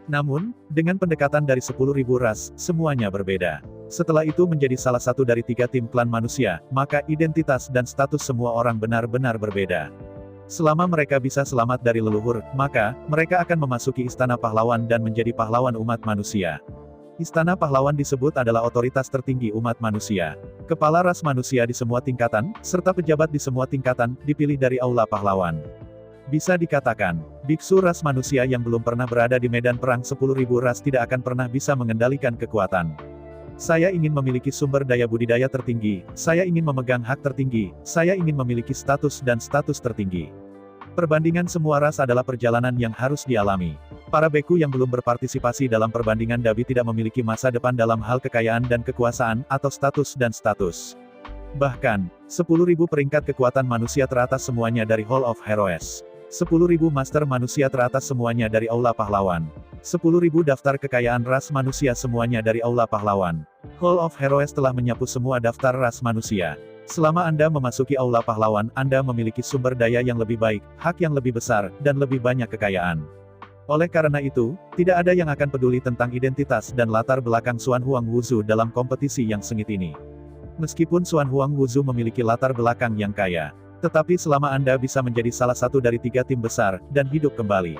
Namun, dengan pendekatan dari 10.000 ras, semuanya berbeda. Setelah itu menjadi salah satu dari 3 tim klan manusia, maka identitas dan status semua orang benar-benar berbeda. Selama mereka bisa selamat dari leluhur, maka, mereka akan memasuki istana pahlawan dan menjadi pahlawan umat manusia. Istana pahlawan disebut adalah otoritas tertinggi umat manusia. Kepala ras manusia di semua tingkatan, serta pejabat di semua tingkatan, dipilih dari aula pahlawan. Bisa dikatakan, biksu ras manusia yang belum pernah berada di medan perang 10.000 ras tidak akan pernah bisa mengendalikan kekuatan. Saya ingin memiliki sumber daya budidaya tertinggi, saya ingin memegang hak tertinggi, saya ingin memiliki status dan status tertinggi. Perbandingan semua ras adalah perjalanan yang harus dialami. Para beku yang belum berpartisipasi dalam perbandingan Dabi tidak memiliki masa depan dalam hal kekayaan dan kekuasaan, atau status dan status. Bahkan, 10.000 peringkat kekuatan manusia teratas semuanya dari Hall of Heroes. 10.000 master manusia teratas semuanya dari Aula Pahlawan. 10.000 daftar kekayaan ras manusia semuanya dari Aula Pahlawan. Hall of Heroes telah menyapu semua daftar ras manusia. Selama Anda memasuki Aula Pahlawan, Anda memiliki sumber daya yang lebih baik, hak yang lebih besar, dan lebih banyak kekayaan. Oleh karena itu, tidak ada yang akan peduli tentang identitas dan latar belakang Xuan Huang Wuzu dalam kompetisi yang sengit ini. Meskipun Xuan Huang Wuzu memiliki latar belakang yang kaya, tetapi selama Anda bisa menjadi salah satu dari 3 tim besar, dan hidup kembali,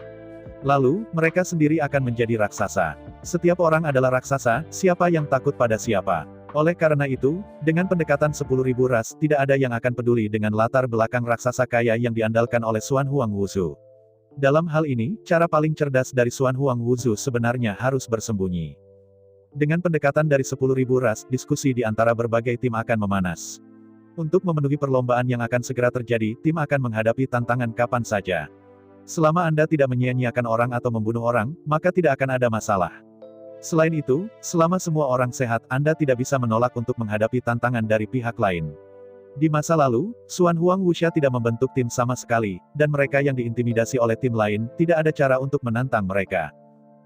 lalu, mereka sendiri akan menjadi raksasa. Setiap orang adalah raksasa, siapa yang takut pada siapa. Oleh karena itu, dengan pendekatan 10.000 ras, tidak ada yang akan peduli dengan latar belakang raksasa kaya yang diandalkan oleh Xuan Huang Wuzu. Dalam hal ini, cara paling cerdas dari Xuan Huang Wuzu sebenarnya harus bersembunyi. Dengan pendekatan dari 10.000 ras, diskusi di antara berbagai tim akan memanas. Untuk memenuhi perlombaan yang akan segera terjadi, tim akan menghadapi tantangan kapan saja. Selama Anda tidak menyia-nyiakan orang atau membunuh orang, maka tidak akan ada masalah. Selain itu, selama semua orang sehat, Anda tidak bisa menolak untuk menghadapi tantangan dari pihak lain. Di masa lalu, Xuan Huang Wuxia tidak membentuk tim sama sekali, dan mereka yang diintimidasi oleh tim lain, tidak ada cara untuk menantang mereka.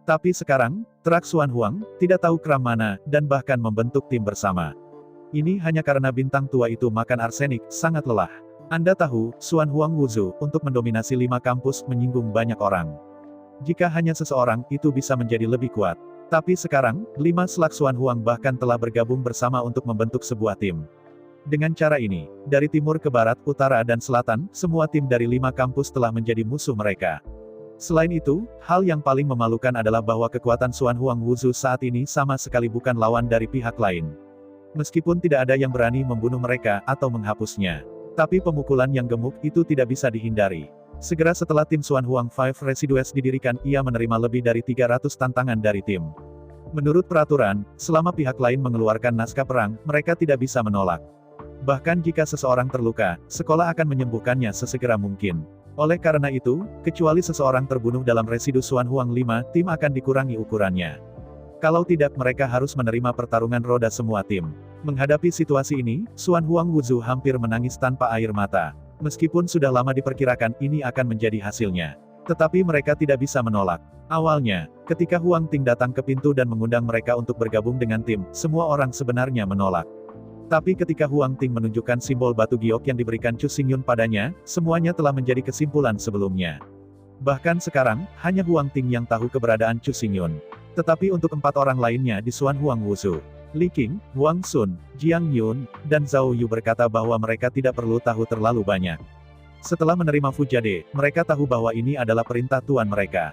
Tapi sekarang, Trak Xuan Huang, tidak tahu kram mana, dan bahkan membentuk tim bersama. Ini hanya karena bintang tua itu makan arsenik, sangat lelah. Anda tahu, Xuan Huang Wuzu, untuk mendominasi 5 kampus, menyinggung banyak orang. Jika hanya seseorang, itu bisa menjadi lebih kuat. Tapi sekarang, 5 selak Xuan Huang bahkan telah bergabung bersama untuk membentuk sebuah tim. Dengan cara ini, dari timur ke barat, utara dan selatan, semua tim dari 5 kampus telah menjadi musuh mereka. Selain itu, hal yang paling memalukan adalah bahwa kekuatan Xuan Huang Wuzu saat ini sama sekali bukan lawan dari pihak lain. Meskipun tidak ada yang berani membunuh mereka, atau menghapusnya. Tapi pemukulan yang gemuk, itu tidak bisa dihindari. Segera setelah tim Xuan Huang 5 Residues didirikan, ia menerima lebih dari 300 tantangan dari tim. Menurut peraturan, selama pihak lain mengeluarkan naskah perang, mereka tidak bisa menolak. Bahkan jika seseorang terluka, sekolah akan menyembuhkannya sesegera mungkin. Oleh karena itu, kecuali seseorang terbunuh dalam residu Xuan Huang 5, tim akan dikurangi ukurannya. Kalau tidak, mereka harus menerima pertarungan roda semua tim. Menghadapi situasi ini, Xuan Huang Wuzu hampir menangis tanpa air mata. Meskipun sudah lama diperkirakan ini akan menjadi hasilnya. Tetapi mereka tidak bisa menolak. Awalnya, ketika Huang Ting datang ke pintu dan mengundang mereka untuk bergabung dengan tim, semua orang sebenarnya menolak. Tapi ketika Huang Ting menunjukkan simbol batu giok yang diberikan Chu Xingyun padanya, semuanya telah menjadi kesimpulan sebelumnya. Bahkan sekarang, hanya Huang Ting yang tahu keberadaan Chu Xingyun. Tetapi untuk 4 orang lainnya di Xuan Huang Wuzu, Li Qing, Huang Sun, Jiang Yun, dan Zhao Yu berkata bahwa mereka tidak perlu tahu terlalu banyak. Setelah menerima Fu Jade, mereka tahu bahwa ini adalah perintah tuan mereka.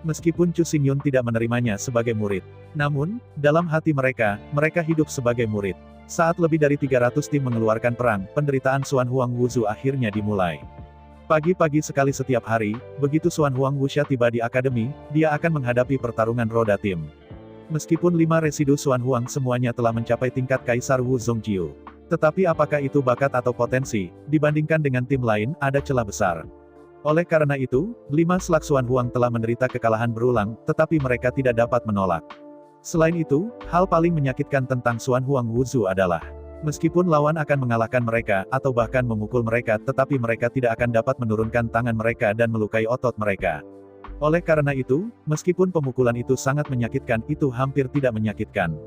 Meskipun Chu Xingyun tidak menerimanya sebagai murid. Namun, dalam hati mereka, mereka hidup sebagai murid. Saat lebih dari 300 tim mengeluarkan perang, penderitaan Xuan Huang Wuzu akhirnya dimulai. Pagi-pagi sekali setiap hari, begitu Xuan Huang Wuxia tiba di akademi, dia akan menghadapi pertarungan roda tim. Meskipun 5 residu Xuan Huang semuanya telah mencapai tingkat Kaisar Wu Zongjiu. Tetapi apakah itu bakat atau potensi, dibandingkan dengan tim lain, ada celah besar. Oleh karena itu, 5 selak Xuan Huang telah menderita kekalahan berulang, tetapi mereka tidak dapat menolak. Selain itu, hal paling menyakitkan tentang Xuan Huang Wuzu adalah, meskipun lawan akan mengalahkan mereka, atau bahkan memukul mereka, tetapi mereka tidak akan dapat menurunkan tangan mereka dan melukai otot mereka. Oleh karena itu, meskipun pemukulan itu sangat menyakitkan, itu hampir tidak menyakitkan.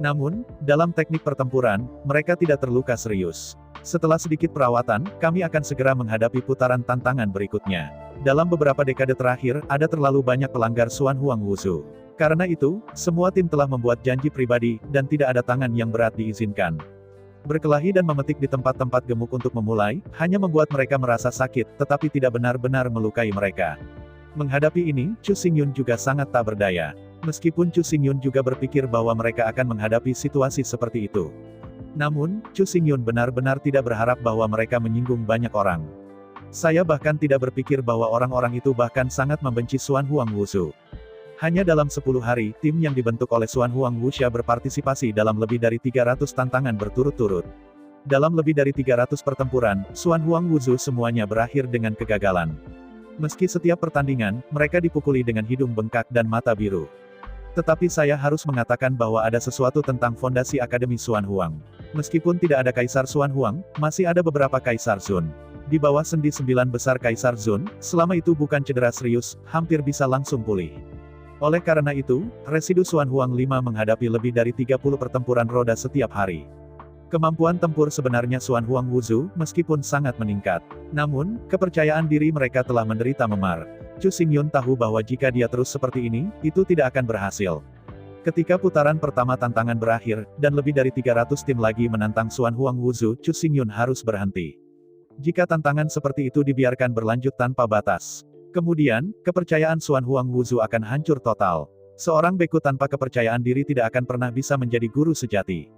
Namun, dalam teknik pertempuran, mereka tidak terluka serius. Setelah sedikit perawatan, kami akan segera menghadapi putaran tantangan berikutnya. Dalam beberapa dekade terakhir, ada terlalu banyak pelanggar Xuan Huang Wuzu. Karena itu, semua tim telah membuat janji pribadi, dan tidak ada tangan yang berat diizinkan. Berkelahi dan memetik di tempat-tempat gemuk untuk memulai, hanya membuat mereka merasa sakit, tetapi tidak benar-benar melukai mereka. Menghadapi ini, Chu Xingyun juga sangat tak berdaya. Meskipun Chu Xingyun juga berpikir bahwa mereka akan menghadapi situasi seperti itu. Namun, Chu Xingyun benar-benar tidak berharap bahwa mereka menyinggung banyak orang. Saya bahkan tidak berpikir bahwa orang-orang itu bahkan sangat membenci Xuan Huang Wuzu. Hanya dalam 10 hari, tim yang dibentuk oleh Xuan Huang Wuxia berpartisipasi dalam lebih dari 300 tantangan berturut-turut. Dalam lebih dari 300 pertempuran, Xuan Huang Wuzu semuanya berakhir dengan kegagalan. Meski setiap pertandingan, mereka dipukuli dengan hidung bengkak dan mata biru. Tetapi saya harus mengatakan bahwa ada sesuatu tentang fondasi Akademi Xuan Huang. Meskipun tidak ada Kaisar Xuan Huang, masih ada beberapa Kaisar Zun. Di bawah sendi 9 besar Kaisar Zun, selama itu bukan cedera serius, hampir bisa langsung pulih. Oleh karena itu, residu Xuan Huang 5 menghadapi lebih dari 30 pertempuran roda setiap hari. Kemampuan tempur sebenarnya Xuan Huang Wuzu, meskipun sangat meningkat. Namun, kepercayaan diri mereka telah menderita memar. Chu Xingyun tahu bahwa jika dia terus seperti ini, itu tidak akan berhasil. Ketika putaran pertama tantangan berakhir, dan lebih dari 300 tim lagi menantang Xuan Huang Wuzu, Chu Xingyun harus berhenti. Jika tantangan seperti itu dibiarkan berlanjut tanpa batas, kemudian, kepercayaan Xuan Huang Wuzu akan hancur total. Seorang beku tanpa kepercayaan diri tidak akan pernah bisa menjadi guru sejati.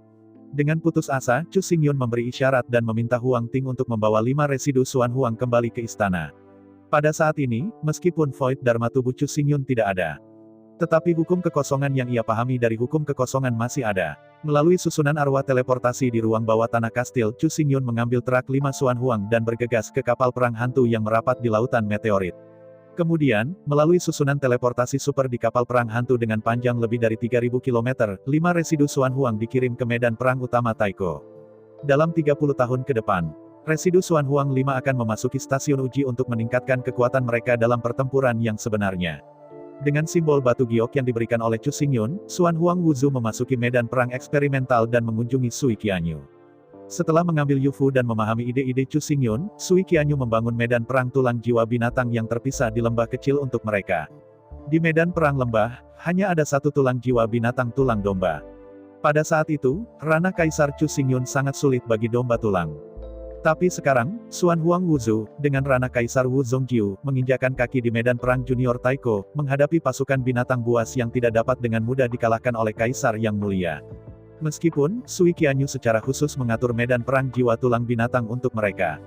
Dengan putus asa, Chu Xingyun memberi isyarat dan meminta Huang Ting untuk membawa 5 residu Xuan Huang kembali ke istana. Pada saat ini, meskipun Void Dharma tubuh Chu Xingyun tidak ada, tetapi hukum kekosongan yang ia pahami dari hukum kekosongan masih ada. Melalui susunan arwah teleportasi di ruang bawah tanah kastil, Chu Xingyun mengambil truk 5 Xuan Huang dan bergegas ke kapal perang hantu yang merapat di lautan meteorit. Kemudian, melalui susunan teleportasi super di kapal perang hantu dengan panjang lebih dari 3.000 km, 5 residu Xuan Huang dikirim ke medan perang utama Taiko. Dalam 30 tahun ke depan, residu Xuan Huang 5 akan memasuki stasiun uji untuk meningkatkan kekuatan mereka dalam pertempuran yang sebenarnya. Dengan simbol batu giok yang diberikan oleh Chu Xingyun, Xuan Huang Wuzu memasuki medan perang eksperimental dan mengunjungi Sui Qianyu. Setelah mengambil Yufu dan memahami ide-ide Chu Xingyun, Sui Qianyu membangun medan perang tulang jiwa binatang yang terpisah di lembah kecil untuk mereka. Di medan perang lembah, hanya ada satu tulang jiwa binatang tulang domba. Pada saat itu, ranah Kaisar Chu Xingyun sangat sulit bagi domba tulang. Tapi sekarang, Xuan Huang Wuzu, dengan ranah Kaisar Wu Zongjiu, menginjakan kaki di medan perang junior Taiko, menghadapi pasukan binatang buas yang tidak dapat dengan mudah dikalahkan oleh Kaisar yang mulia. Meskipun, Sui Qianyu secara khusus mengatur medan perang jiwa tulang binatang untuk mereka.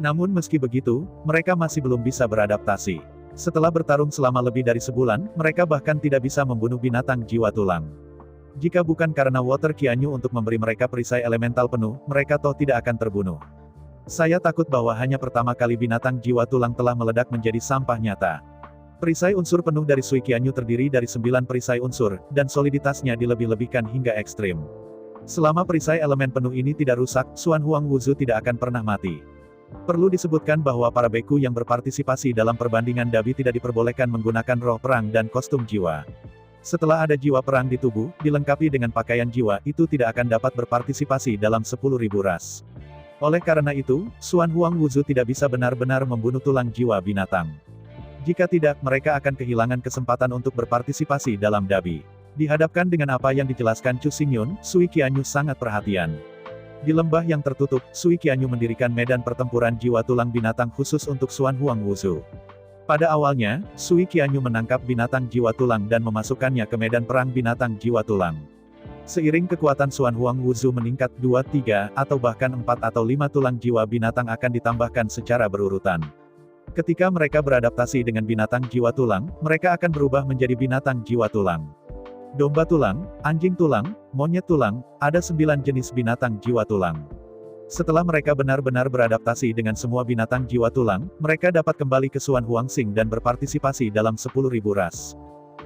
Namun meski begitu, mereka masih belum bisa beradaptasi. Setelah bertarung selama lebih dari sebulan, mereka bahkan tidak bisa membunuh binatang jiwa tulang. Jika bukan karena Water Qianyu untuk memberi mereka perisai elemental penuh, mereka toh tidak akan terbunuh. Saya takut bahwa hanya pertama kali binatang jiwa tulang telah meledak menjadi sampah nyata. Perisai unsur penuh dari Sui Qianyu terdiri dari 9 perisai unsur, dan soliditasnya dilebih-lebihkan hingga ekstrim. Selama perisai elemen penuh ini tidak rusak, Xuan Huang Wuzu tidak akan pernah mati. Perlu disebutkan bahwa para beku yang berpartisipasi dalam perbandingan Dabi tidak diperbolehkan menggunakan roh perang dan kostum jiwa. Setelah ada jiwa perang di tubuh, dilengkapi dengan pakaian jiwa, itu tidak akan dapat berpartisipasi dalam 10.000 ras. Oleh karena itu, Xuan Huang Wuzu tidak bisa benar-benar membunuh tulang jiwa binatang. Jika tidak, mereka akan kehilangan kesempatan untuk berpartisipasi dalam Dabi. Dihadapkan dengan apa yang dijelaskan Chu Xingyun, Sui Qianyu sangat perhatian. Di lembah yang tertutup, Sui Qianyu mendirikan medan pertempuran jiwa tulang binatang khusus untuk Xuan Huang Wuzu. Pada awalnya, Sui Qianyu menangkap binatang jiwa tulang dan memasukkannya ke medan perang binatang jiwa tulang. Seiring kekuatan Xuan Huang Wuzu meningkat 2, 3, atau bahkan 4 atau 5 tulang jiwa binatang akan ditambahkan secara berurutan. Ketika mereka beradaptasi dengan binatang jiwa tulang, mereka akan berubah menjadi binatang jiwa tulang. Domba tulang, anjing tulang, monyet tulang, ada 9 jenis binatang jiwa tulang. Setelah mereka benar-benar beradaptasi dengan semua binatang jiwa tulang, mereka dapat kembali ke Xuan Huangxing dan berpartisipasi dalam 10.000 ras.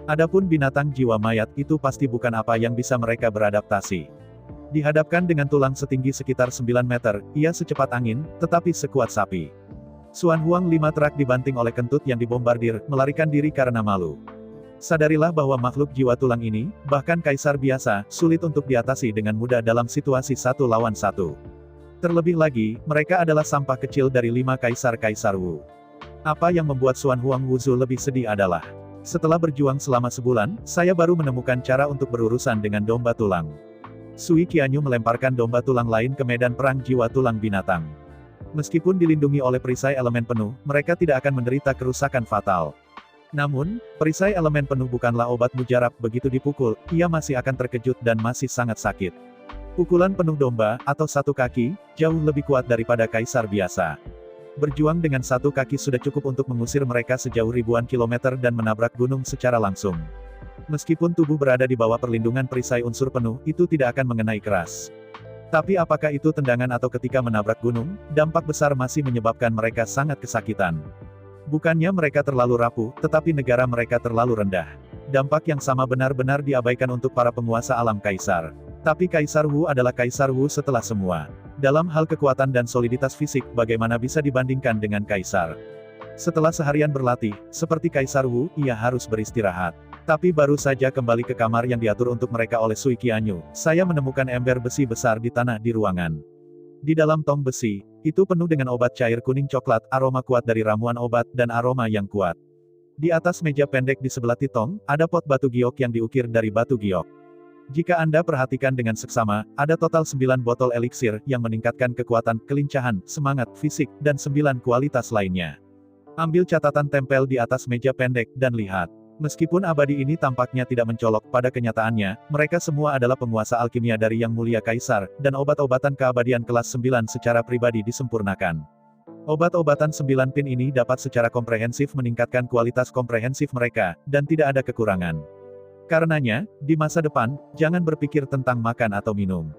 Adapun binatang jiwa mayat itu pasti bukan apa yang bisa mereka beradaptasi. Dihadapkan dengan tulang setinggi sekitar 9 meter, ia secepat angin, tetapi sekuat sapi. Xuan Huang 5 truk dibanting oleh kentut yang dibombardir, melarikan diri karena malu. Sadarilah bahwa makhluk jiwa tulang ini, bahkan kaisar biasa, sulit untuk diatasi dengan mudah dalam situasi 1 lawan 1. Terlebih lagi, mereka adalah sampah kecil dari 5 kaisar-kaisar Wu. Apa yang membuat Xuan Huang Wuzu lebih sedih adalah, setelah berjuang selama sebulan, saya baru menemukan cara untuk berurusan dengan domba tulang. Sui Qianyu melemparkan domba tulang lain ke medan perang jiwa tulang binatang. Meskipun dilindungi oleh perisai elemen penuh, mereka tidak akan menderita kerusakan fatal. Namun, perisai elemen penuh bukanlah obat mujarab, begitu dipukul, ia masih akan terkejut dan masih sangat sakit. Pukulan penuh domba, atau 1 kaki, jauh lebih kuat daripada kaisar biasa. Berjuang dengan 1 kaki sudah cukup untuk mengusir mereka sejauh ribuan kilometer dan menabrak gunung secara langsung. Meskipun tubuh berada di bawah perlindungan perisai unsur penuh, itu tidak akan mengenai keras. Tapi apakah itu tendangan atau ketika menabrak gunung, dampak besar masih menyebabkan mereka sangat kesakitan. Bukannya mereka terlalu rapuh, tetapi negara mereka terlalu rendah. Dampak yang sama benar-benar diabaikan untuk para penguasa alam kaisar. Tapi Kaisar Wu adalah Kaisar Wu setelah semua. Dalam hal kekuatan dan soliditas fisik, bagaimana bisa dibandingkan dengan Kaisar? Setelah seharian berlatih, seperti Kaisar Wu, ia harus beristirahat. Tapi baru saja kembali ke kamar yang diatur untuk mereka oleh Sui Qianyu, saya menemukan ember besi besar di tanah di ruangan. Di dalam tong besi, itu penuh dengan obat cair kuning coklat, aroma kuat dari ramuan obat, dan aroma yang kuat. Di atas meja pendek di sebelah tong, ada pot batu giok yang diukir dari batu giok. Jika Anda perhatikan dengan seksama, ada total 9 botol eliksir, yang meningkatkan kekuatan, kelincahan, semangat, fisik, dan 9 kualitas lainnya. Ambil catatan tempel di atas meja pendek, dan lihat. Meskipun abadi ini tampaknya tidak mencolok, pada kenyataannya, mereka semua adalah penguasa alkimia dari Yang Mulia Kaisar, dan obat-obatan keabadian kelas 9 secara pribadi disempurnakan. Obat-obatan 9 pin ini dapat secara komprehensif meningkatkan kualitas komprehensif mereka, dan tidak ada kekurangan. Karenanya, di masa depan, jangan berpikir tentang makan atau minum.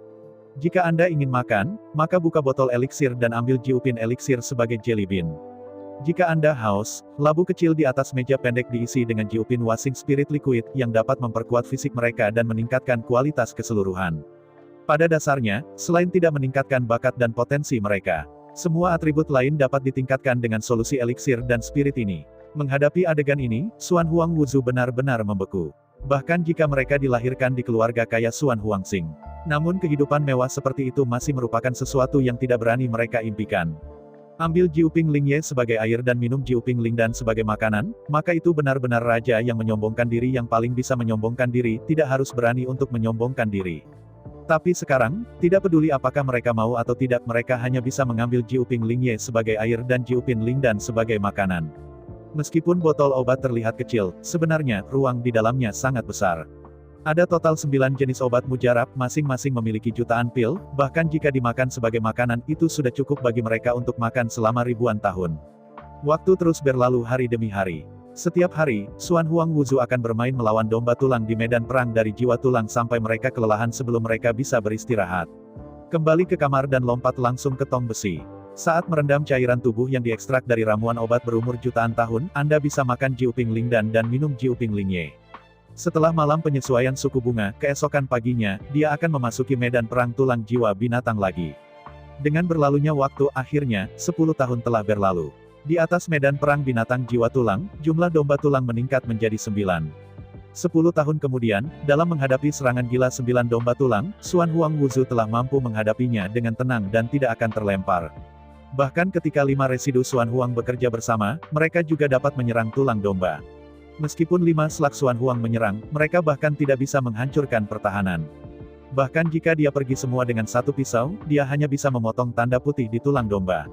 Jika Anda ingin makan, maka buka botol eliksir dan ambil jiupin eliksir sebagai jelly bean. Jika Anda haus, labu kecil di atas meja pendek diisi dengan jiupin wasing spirit liquid, yang dapat memperkuat fisik mereka dan meningkatkan kualitas keseluruhan. Pada dasarnya, selain tidak meningkatkan bakat dan potensi mereka, semua atribut lain dapat ditingkatkan dengan solusi eliksir dan spirit ini. Menghadapi adegan ini, Xuan Huang Wuzu benar-benar membeku. Bahkan jika mereka dilahirkan di keluarga kaya Xuan Huangxing. Namun kehidupan mewah seperti itu masih merupakan sesuatu yang tidak berani mereka impikan. Ambil jiuping Lingye sebagai air dan minum jiuping Lingdan sebagai makanan, maka itu benar-benar raja yang menyombongkan diri yang paling bisa menyombongkan diri, tidak harus berani untuk menyombongkan diri. Tapi sekarang, tidak peduli apakah mereka mau atau tidak, mereka hanya bisa mengambil jiuping Lingye sebagai air dan jiupin Lingdan sebagai makanan. Meskipun botol obat terlihat kecil, sebenarnya, ruang di dalamnya sangat besar. Ada total 9 jenis obat mujarab, masing-masing memiliki jutaan pil, bahkan jika dimakan sebagai makanan, itu sudah cukup bagi mereka untuk makan selama ribuan tahun. Waktu terus berlalu hari demi hari. Setiap hari, Xuan Huang Wuzu akan bermain melawan domba tulang di medan perang dari jiwa tulang sampai mereka kelelahan sebelum mereka bisa beristirahat. Kembali ke kamar dan lompat langsung ke tong besi. Saat merendam cairan tubuh yang diekstrak dari ramuan obat berumur jutaan tahun, Anda bisa makan Jiuping Lingdan dan minum Jiuping Lingye. Setelah malam penyesuaian suku bunga, keesokan paginya, dia akan memasuki medan perang tulang jiwa binatang lagi. Dengan berlalunya waktu, akhirnya, 10 tahun telah berlalu. Di atas medan perang binatang jiwa tulang, jumlah domba tulang meningkat menjadi 9. 10 tahun kemudian, dalam menghadapi serangan gila 9 domba tulang, Xuan Huang Wuzu telah mampu menghadapinya dengan tenang dan tidak akan terlempar. Bahkan ketika 5 residu Xuan Huang bekerja bersama, mereka juga dapat menyerang tulang domba. Meskipun 5 slug Xuan Huang menyerang, mereka bahkan tidak bisa menghancurkan pertahanan. Bahkan jika dia pergi semua dengan satu pisau, dia hanya bisa memotong tanda putih di tulang domba.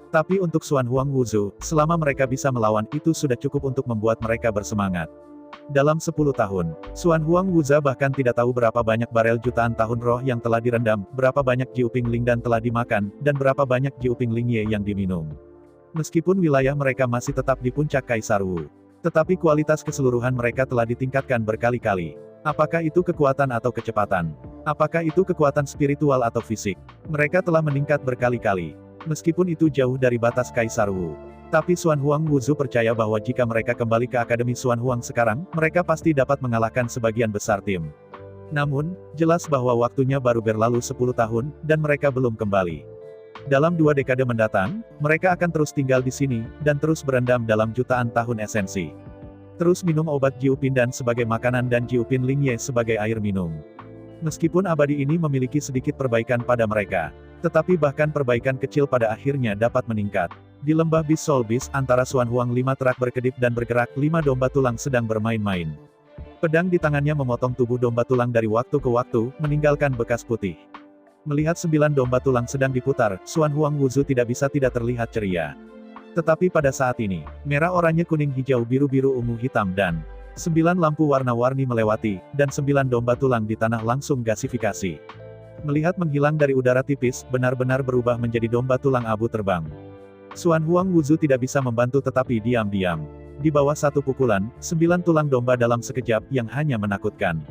Tapi untuk Xuan Huang Wuzu, selama mereka bisa melawan itu sudah cukup untuk membuat mereka bersemangat. Dalam 10 tahun, Xuan Huang Wuzu bahkan tidak tahu berapa banyak barel jutaan tahun roh yang telah direndam, berapa banyak Jiuping Lingdan telah dimakan, dan berapa banyak Jiuping Lingye yang diminum. Meskipun wilayah mereka masih tetap di puncak Kaisar Wu, tetapi kualitas keseluruhan mereka telah ditingkatkan berkali-kali. Apakah itu kekuatan atau kecepatan? Apakah itu kekuatan spiritual atau fisik? Mereka telah meningkat berkali-kali. Meskipun itu jauh dari batas Kaisar Wu. Tapi Xuan Huang Wuzu percaya bahwa jika mereka kembali ke Akademi Xuan Huang sekarang, mereka pasti dapat mengalahkan sebagian besar tim. Namun, jelas bahwa waktunya baru berlalu 10 tahun, dan mereka belum kembali. Dalam 2 dekade mendatang, mereka akan terus tinggal di sini, dan terus berendam dalam jutaan tahun esensi. Terus minum obat Jiupin Dan sebagai makanan dan Jiupin Lingye sebagai air minum. Meskipun abadi ini memiliki sedikit perbaikan pada mereka, tetapi bahkan perbaikan kecil pada akhirnya dapat meningkat. Di lembah Bis Solbis, antara Xuan Huang 5 terak berkedip dan bergerak, 5 domba tulang sedang bermain-main. Pedang di tangannya memotong tubuh domba tulang dari waktu ke waktu, meninggalkan bekas putih. Melihat 9 domba tulang sedang diputar, Xuan Huang Wuzu tidak bisa tidak terlihat ceria. Tetapi pada saat ini, merah oranye kuning hijau biru-biru ungu hitam dan 9 lampu warna-warni melewati, dan 9 domba tulang di tanah langsung gasifikasi. Melihat menghilang dari udara tipis, benar-benar berubah menjadi domba tulang abu terbang. Xuan Huang Wuzu tidak bisa membantu tetapi diam-diam. Di bawah satu pukulan, 9 tulang domba dalam sekejap, yang hanya menakutkan.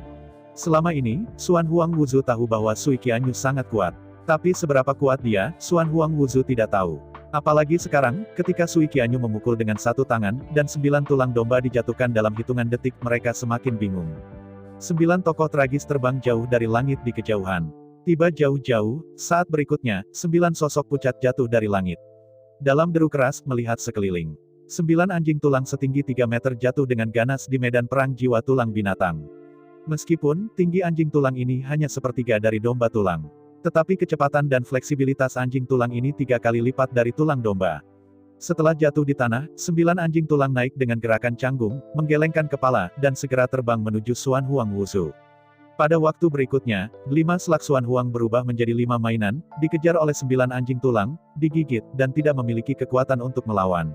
Selama ini, Xuan Huang Wuzu tahu bahwa Sui Qianyu sangat kuat. Tapi seberapa kuat dia, Xuan Huang Wuzu tidak tahu. Apalagi sekarang, ketika Sui Qianyu memukul dengan satu tangan, dan 9 tulang domba dijatuhkan dalam hitungan detik, mereka semakin bingung. 9 tokoh tragis terbang jauh dari langit di kejauhan. Tiba jauh-jauh, saat berikutnya, 9 sosok pucat jatuh dari langit. Dalam deru keras, melihat sekeliling. 9 anjing tulang setinggi 3 meter jatuh dengan ganas di medan perang jiwa tulang binatang. Meskipun, tinggi anjing tulang ini hanya sepertiga dari domba tulang. Tetapi kecepatan dan fleksibilitas anjing tulang ini 3 kali lipat dari tulang domba. Setelah jatuh di tanah, 9 anjing tulang naik dengan gerakan canggung, menggelengkan kepala, dan segera terbang menuju Xuan Huang Wuzu. Pada waktu berikutnya, 5 slug Xuan Huang berubah menjadi 5 mainan, dikejar oleh 9 anjing tulang, digigit, dan tidak memiliki kekuatan untuk melawan.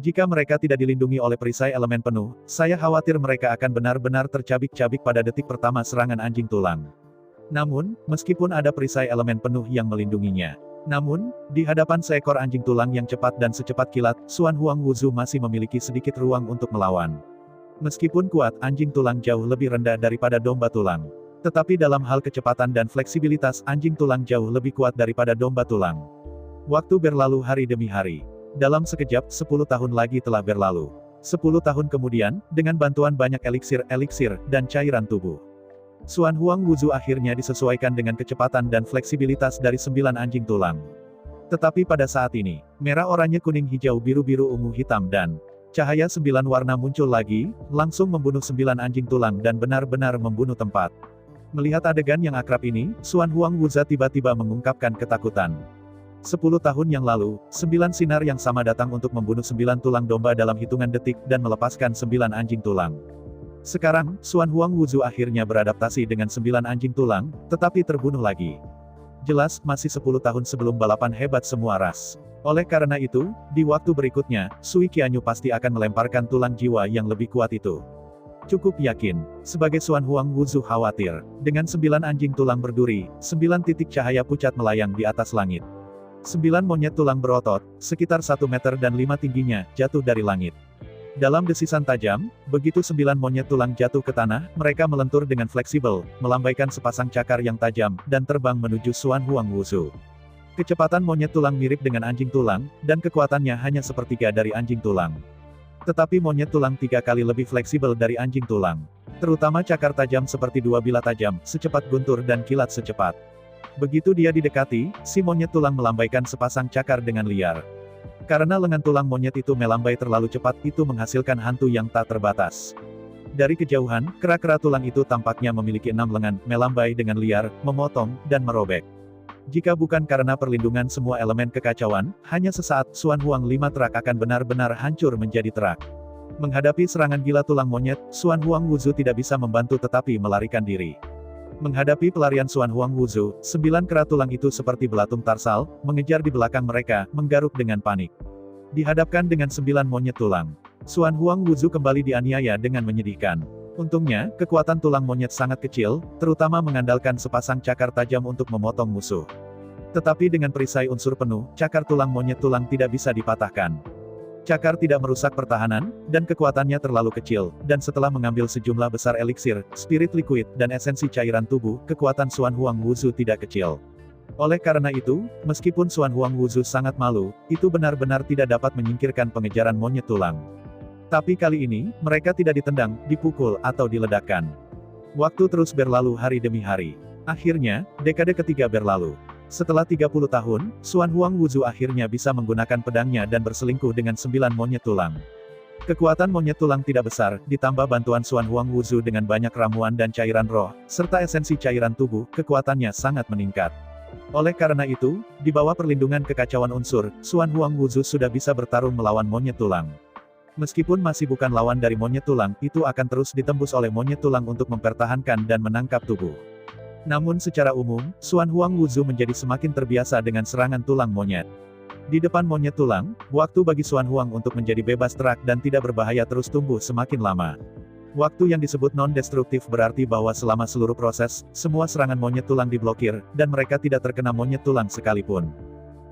Jika mereka tidak dilindungi oleh perisai elemen penuh, saya khawatir mereka akan benar-benar tercabik-cabik pada detik pertama serangan anjing tulang. Namun, meskipun ada perisai elemen penuh yang melindunginya. Namun, di hadapan seekor anjing tulang yang cepat dan secepat kilat, Xuan Huang Wuzu masih memiliki sedikit ruang untuk melawan. Meskipun kuat, anjing tulang jauh lebih rendah daripada domba tulang. Tetapi dalam hal kecepatan dan fleksibilitas, anjing tulang jauh lebih kuat daripada domba tulang. Waktu berlalu hari demi hari. Dalam sekejap, 10 tahun lagi telah berlalu. 10 tahun kemudian, dengan bantuan banyak eliksir, dan cairan tubuh, Xuan Huang Wuzu akhirnya disesuaikan dengan kecepatan dan fleksibilitas dari 9 anjing tulang. Tetapi pada saat ini, merah oranye kuning hijau biru-biru ungu hitam dan cahaya 9 warna muncul lagi, langsung membunuh 9 anjing tulang dan benar-benar membunuh tempat. Melihat adegan yang akrab ini, Xuan Huang Wuzu tiba-tiba mengungkapkan ketakutan. 10 tahun yang lalu, 9 sinar yang sama datang untuk membunuh 9 tulang domba dalam hitungan detik, dan melepaskan 9 anjing tulang. Sekarang, Xuan Huang Wuzu akhirnya beradaptasi dengan 9 anjing tulang, tetapi terbunuh lagi. Jelas, masih 10 tahun sebelum balapan hebat semua ras. Oleh karena itu, di waktu berikutnya, Sui Qianyu pasti akan melemparkan tulang jiwa yang lebih kuat itu. Cukup yakin, sebagai Xuan Huang Wuzu khawatir, dengan 9 anjing tulang berduri, 9 titik cahaya pucat melayang di atas langit. 9 monyet tulang berotot, sekitar 1 meter dan 5 tingginya, jatuh dari langit. Dalam desisan tajam, begitu 9 monyet tulang jatuh ke tanah, mereka melentur dengan fleksibel, melambaikan sepasang cakar yang tajam, dan terbang menuju Xuan Huang Wuzu. Kecepatan monyet tulang mirip dengan anjing tulang, dan kekuatannya hanya sepertiga dari anjing tulang. Tetapi monyet tulang 3 kali lebih fleksibel dari anjing tulang. Terutama cakar tajam seperti 2 bilah tajam, secepat guntur dan kilat secepat. Begitu dia didekati, si monyet tulang melambaikan sepasang cakar dengan liar. Karena lengan tulang monyet itu melambai terlalu cepat, itu menghasilkan hantu yang tak terbatas. Dari kejauhan, kera-kera tulang itu tampaknya memiliki 6 lengan, melambai dengan liar, memotong, dan merobek. Jika bukan karena perlindungan semua elemen kekacauan, hanya sesaat, Xuan Huang 5 Terak akan benar-benar hancur menjadi terak. Menghadapi serangan gila tulang monyet, Xuan Huang Wuzu tidak bisa membantu tetapi melarikan diri. Menghadapi pelarian Xuan Huang Wuzu, 9 kera tulang itu seperti belatung tarsal, mengejar di belakang mereka, menggaruk dengan panik. Dihadapkan dengan 9 monyet tulang, Xuan Huang Wuzu kembali dianiaya dengan menyedihkan. Untungnya, kekuatan tulang monyet sangat kecil, terutama mengandalkan sepasang cakar tajam untuk memotong musuh. Tetapi dengan perisai unsur penuh, cakar tulang monyet tulang tidak bisa dipatahkan. Cakar tidak merusak pertahanan, dan kekuatannya terlalu kecil, dan setelah mengambil sejumlah besar eliksir, spirit liquid, dan esensi cairan tubuh, kekuatan Xuan Huang Wuzu tidak kecil. Oleh karena itu, meskipun Xuan Huang Wuzu sangat malu, itu benar-benar tidak dapat menyingkirkan pengejaran monyet tulang. Tapi kali ini, mereka tidak ditendang, dipukul, atau diledakkan. Waktu terus berlalu hari demi hari. Akhirnya, dekade ketiga berlalu. Setelah 30 tahun, Xuan Huang Wuzu akhirnya bisa menggunakan pedangnya dan berselingkuh dengan 9 monyet tulang. Kekuatan monyet tulang tidak besar, ditambah bantuan Xuan Huang Wuzu dengan banyak ramuan dan cairan roh, serta esensi cairan tubuh, kekuatannya sangat meningkat. Oleh karena itu, di bawah perlindungan kekacauan unsur, Xuan Huang Wuzu sudah bisa bertarung melawan monyet tulang. Meskipun masih bukan lawan dari monyet tulang, itu akan terus ditembus oleh monyet tulang untuk mempertahankan dan menangkap tubuh. Namun secara umum, Xuan Huang Wuzu menjadi semakin terbiasa dengan serangan tulang monyet. Di depan monyet tulang, waktu bagi Xuan Huang untuk menjadi bebas terak dan tidak berbahaya terus tumbuh semakin lama. Waktu yang disebut non-destruktif berarti bahwa selama seluruh proses, semua serangan monyet tulang diblokir, dan mereka tidak terkena monyet tulang sekalipun.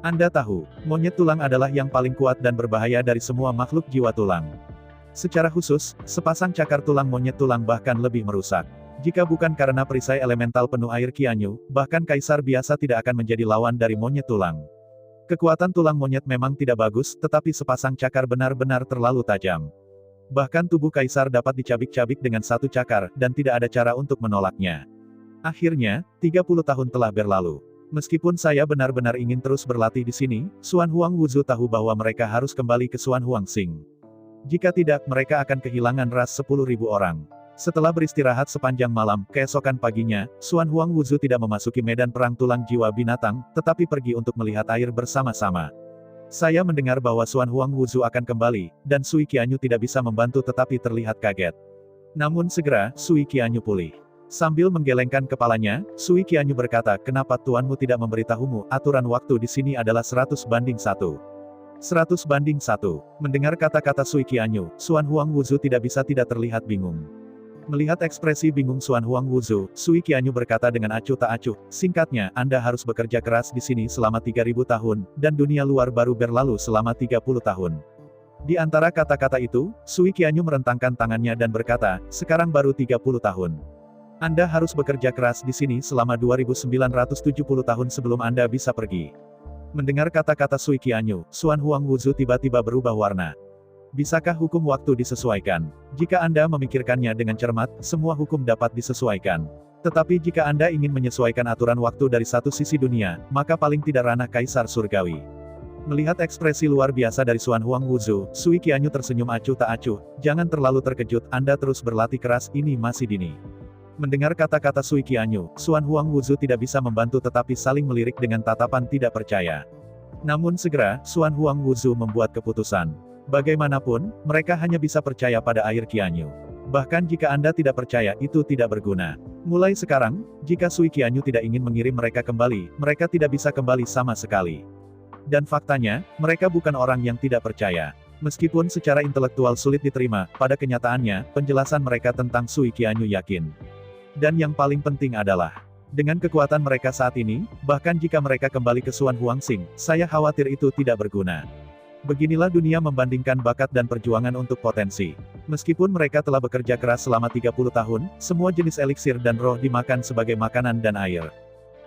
Anda tahu, monyet tulang adalah yang paling kuat dan berbahaya dari semua makhluk jiwa tulang. Secara khusus, sepasang cakar tulang monyet tulang bahkan lebih merusak. Jika bukan karena perisai elemental penuh air Qianyu, bahkan kaisar biasa tidak akan menjadi lawan dari monyet tulang. Kekuatan tulang monyet memang tidak bagus, tetapi sepasang cakar benar-benar terlalu tajam. Bahkan tubuh kaisar dapat dicabik-cabik dengan satu cakar, dan tidak ada cara untuk menolaknya. Akhirnya, 30 tahun telah berlalu. Meskipun saya benar-benar ingin terus berlatih di sini, Xuan Huang Wuzu tahu bahwa mereka harus kembali ke Xuan Huang Xing. Jika tidak, mereka akan kehilangan ras 10.000 orang. Setelah beristirahat sepanjang malam, keesokan paginya, Xuan Huang Wuzu tidak memasuki medan perang tulang jiwa binatang, tetapi pergi untuk melihat air bersama-sama. Saya mendengar bahwa Xuan Huang Wuzu akan kembali, dan Sui Qianyu tidak bisa membantu tetapi terlihat kaget. Namun segera, Sui Qianyu pulih. Sambil menggelengkan kepalanya, Sui Qianyu berkata, "Kenapa tuanmu tidak memberitahumu, aturan waktu di sini adalah 100:1. 100:1. Mendengar kata-kata Sui Qianyu, Xuan Huang Wuzu tidak bisa tidak terlihat bingung. Melihat ekspresi bingung Xuan Huang Wuzu, Sui Qianyu berkata dengan acuh tak acuh, "Singkatnya, Anda harus bekerja keras di sini selama 3.000 tahun, dan dunia luar baru berlalu selama 30 tahun. Di antara kata-kata itu, Sui Qianyu merentangkan tangannya dan berkata, "Sekarang baru 30 tahun. Anda harus bekerja keras di sini selama 2970 tahun sebelum Anda bisa pergi." Mendengar kata-kata Sui Qianyu, Xuan Huang Wuzu tiba-tiba berubah warna. Bisakah hukum waktu disesuaikan? Jika Anda memikirkannya dengan cermat, semua hukum dapat disesuaikan. Tetapi jika Anda ingin menyesuaikan aturan waktu dari satu sisi dunia, maka paling tidak ranah kaisar surgawi. Melihat ekspresi luar biasa dari Xuan Huang Wuzu, Sui Qianyu tersenyum acuh tak acuh. "Jangan terlalu terkejut, Anda terus berlatih keras, ini masih dini." Mendengar kata-kata Sui Qianyu, Xuan Huang Wuzu tidak bisa membantu tetapi saling melirik dengan tatapan tidak percaya. Namun segera, Xuan Huang Wuzu membuat keputusan. Bagaimanapun, mereka hanya bisa percaya pada air Qianyu. Bahkan jika Anda tidak percaya, itu tidak berguna. Mulai sekarang, jika Sui Qianyu tidak ingin mengirim mereka kembali, mereka tidak bisa kembali sama sekali. Dan faktanya, mereka bukan orang yang tidak percaya. Meskipun secara intelektual sulit diterima, pada kenyataannya, penjelasan mereka tentang Sui Qianyu yakin. Dan yang paling penting adalah, dengan kekuatan mereka saat ini, bahkan jika mereka kembali ke Xuan Huang Xing, saya khawatir itu tidak berguna. Beginilah dunia membandingkan bakat dan perjuangan untuk potensi. Meskipun mereka telah bekerja keras selama 30 tahun, semua jenis eliksir dan roh dimakan sebagai makanan dan air.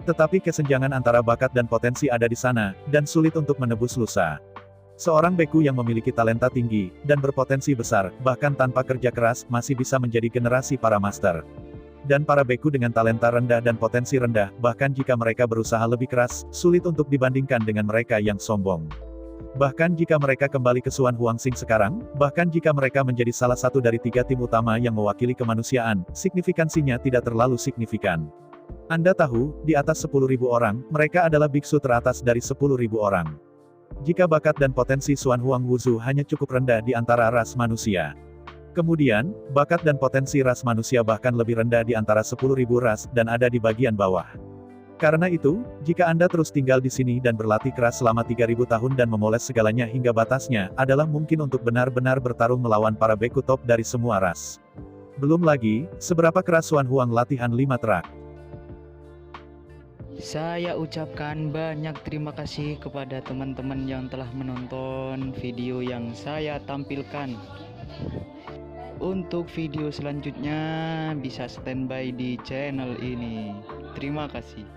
Tetapi kesenjangan antara bakat dan potensi ada di sana, dan sulit untuk menebus lusa. Seorang beku yang memiliki talenta tinggi, dan berpotensi besar, bahkan tanpa kerja keras, masih bisa menjadi generasi para master. Dan para beku dengan talenta rendah dan potensi rendah, bahkan jika mereka berusaha lebih keras, sulit untuk dibandingkan dengan mereka yang sombong. Bahkan jika mereka kembali ke Xuan Huangsing sekarang, bahkan jika mereka menjadi salah satu dari 3 tim utama yang mewakili kemanusiaan, signifikansinya tidak terlalu signifikan. Anda tahu, di atas 10.000 orang, mereka adalah biksu teratas dari 10.000 orang. Jika bakat dan potensi Xuan Huang Wuzu hanya cukup rendah di antara ras manusia. Kemudian, bakat dan potensi ras manusia bahkan lebih rendah di antara 10.000 ras, dan ada di bagian bawah. Karena itu, jika Anda terus tinggal di sini dan berlatih keras selama 3.000 tahun dan memoles segalanya hingga batasnya, adalah mungkin untuk benar-benar bertarung melawan para beku top dari semua ras. Belum lagi, seberapa keras Xuan Huang latihan 5 terak. Saya ucapkan banyak terima kasih kepada teman-teman yang telah menonton video yang saya tampilkan. Untuk video selanjutnya bisa standby di channel ini. Terima kasih.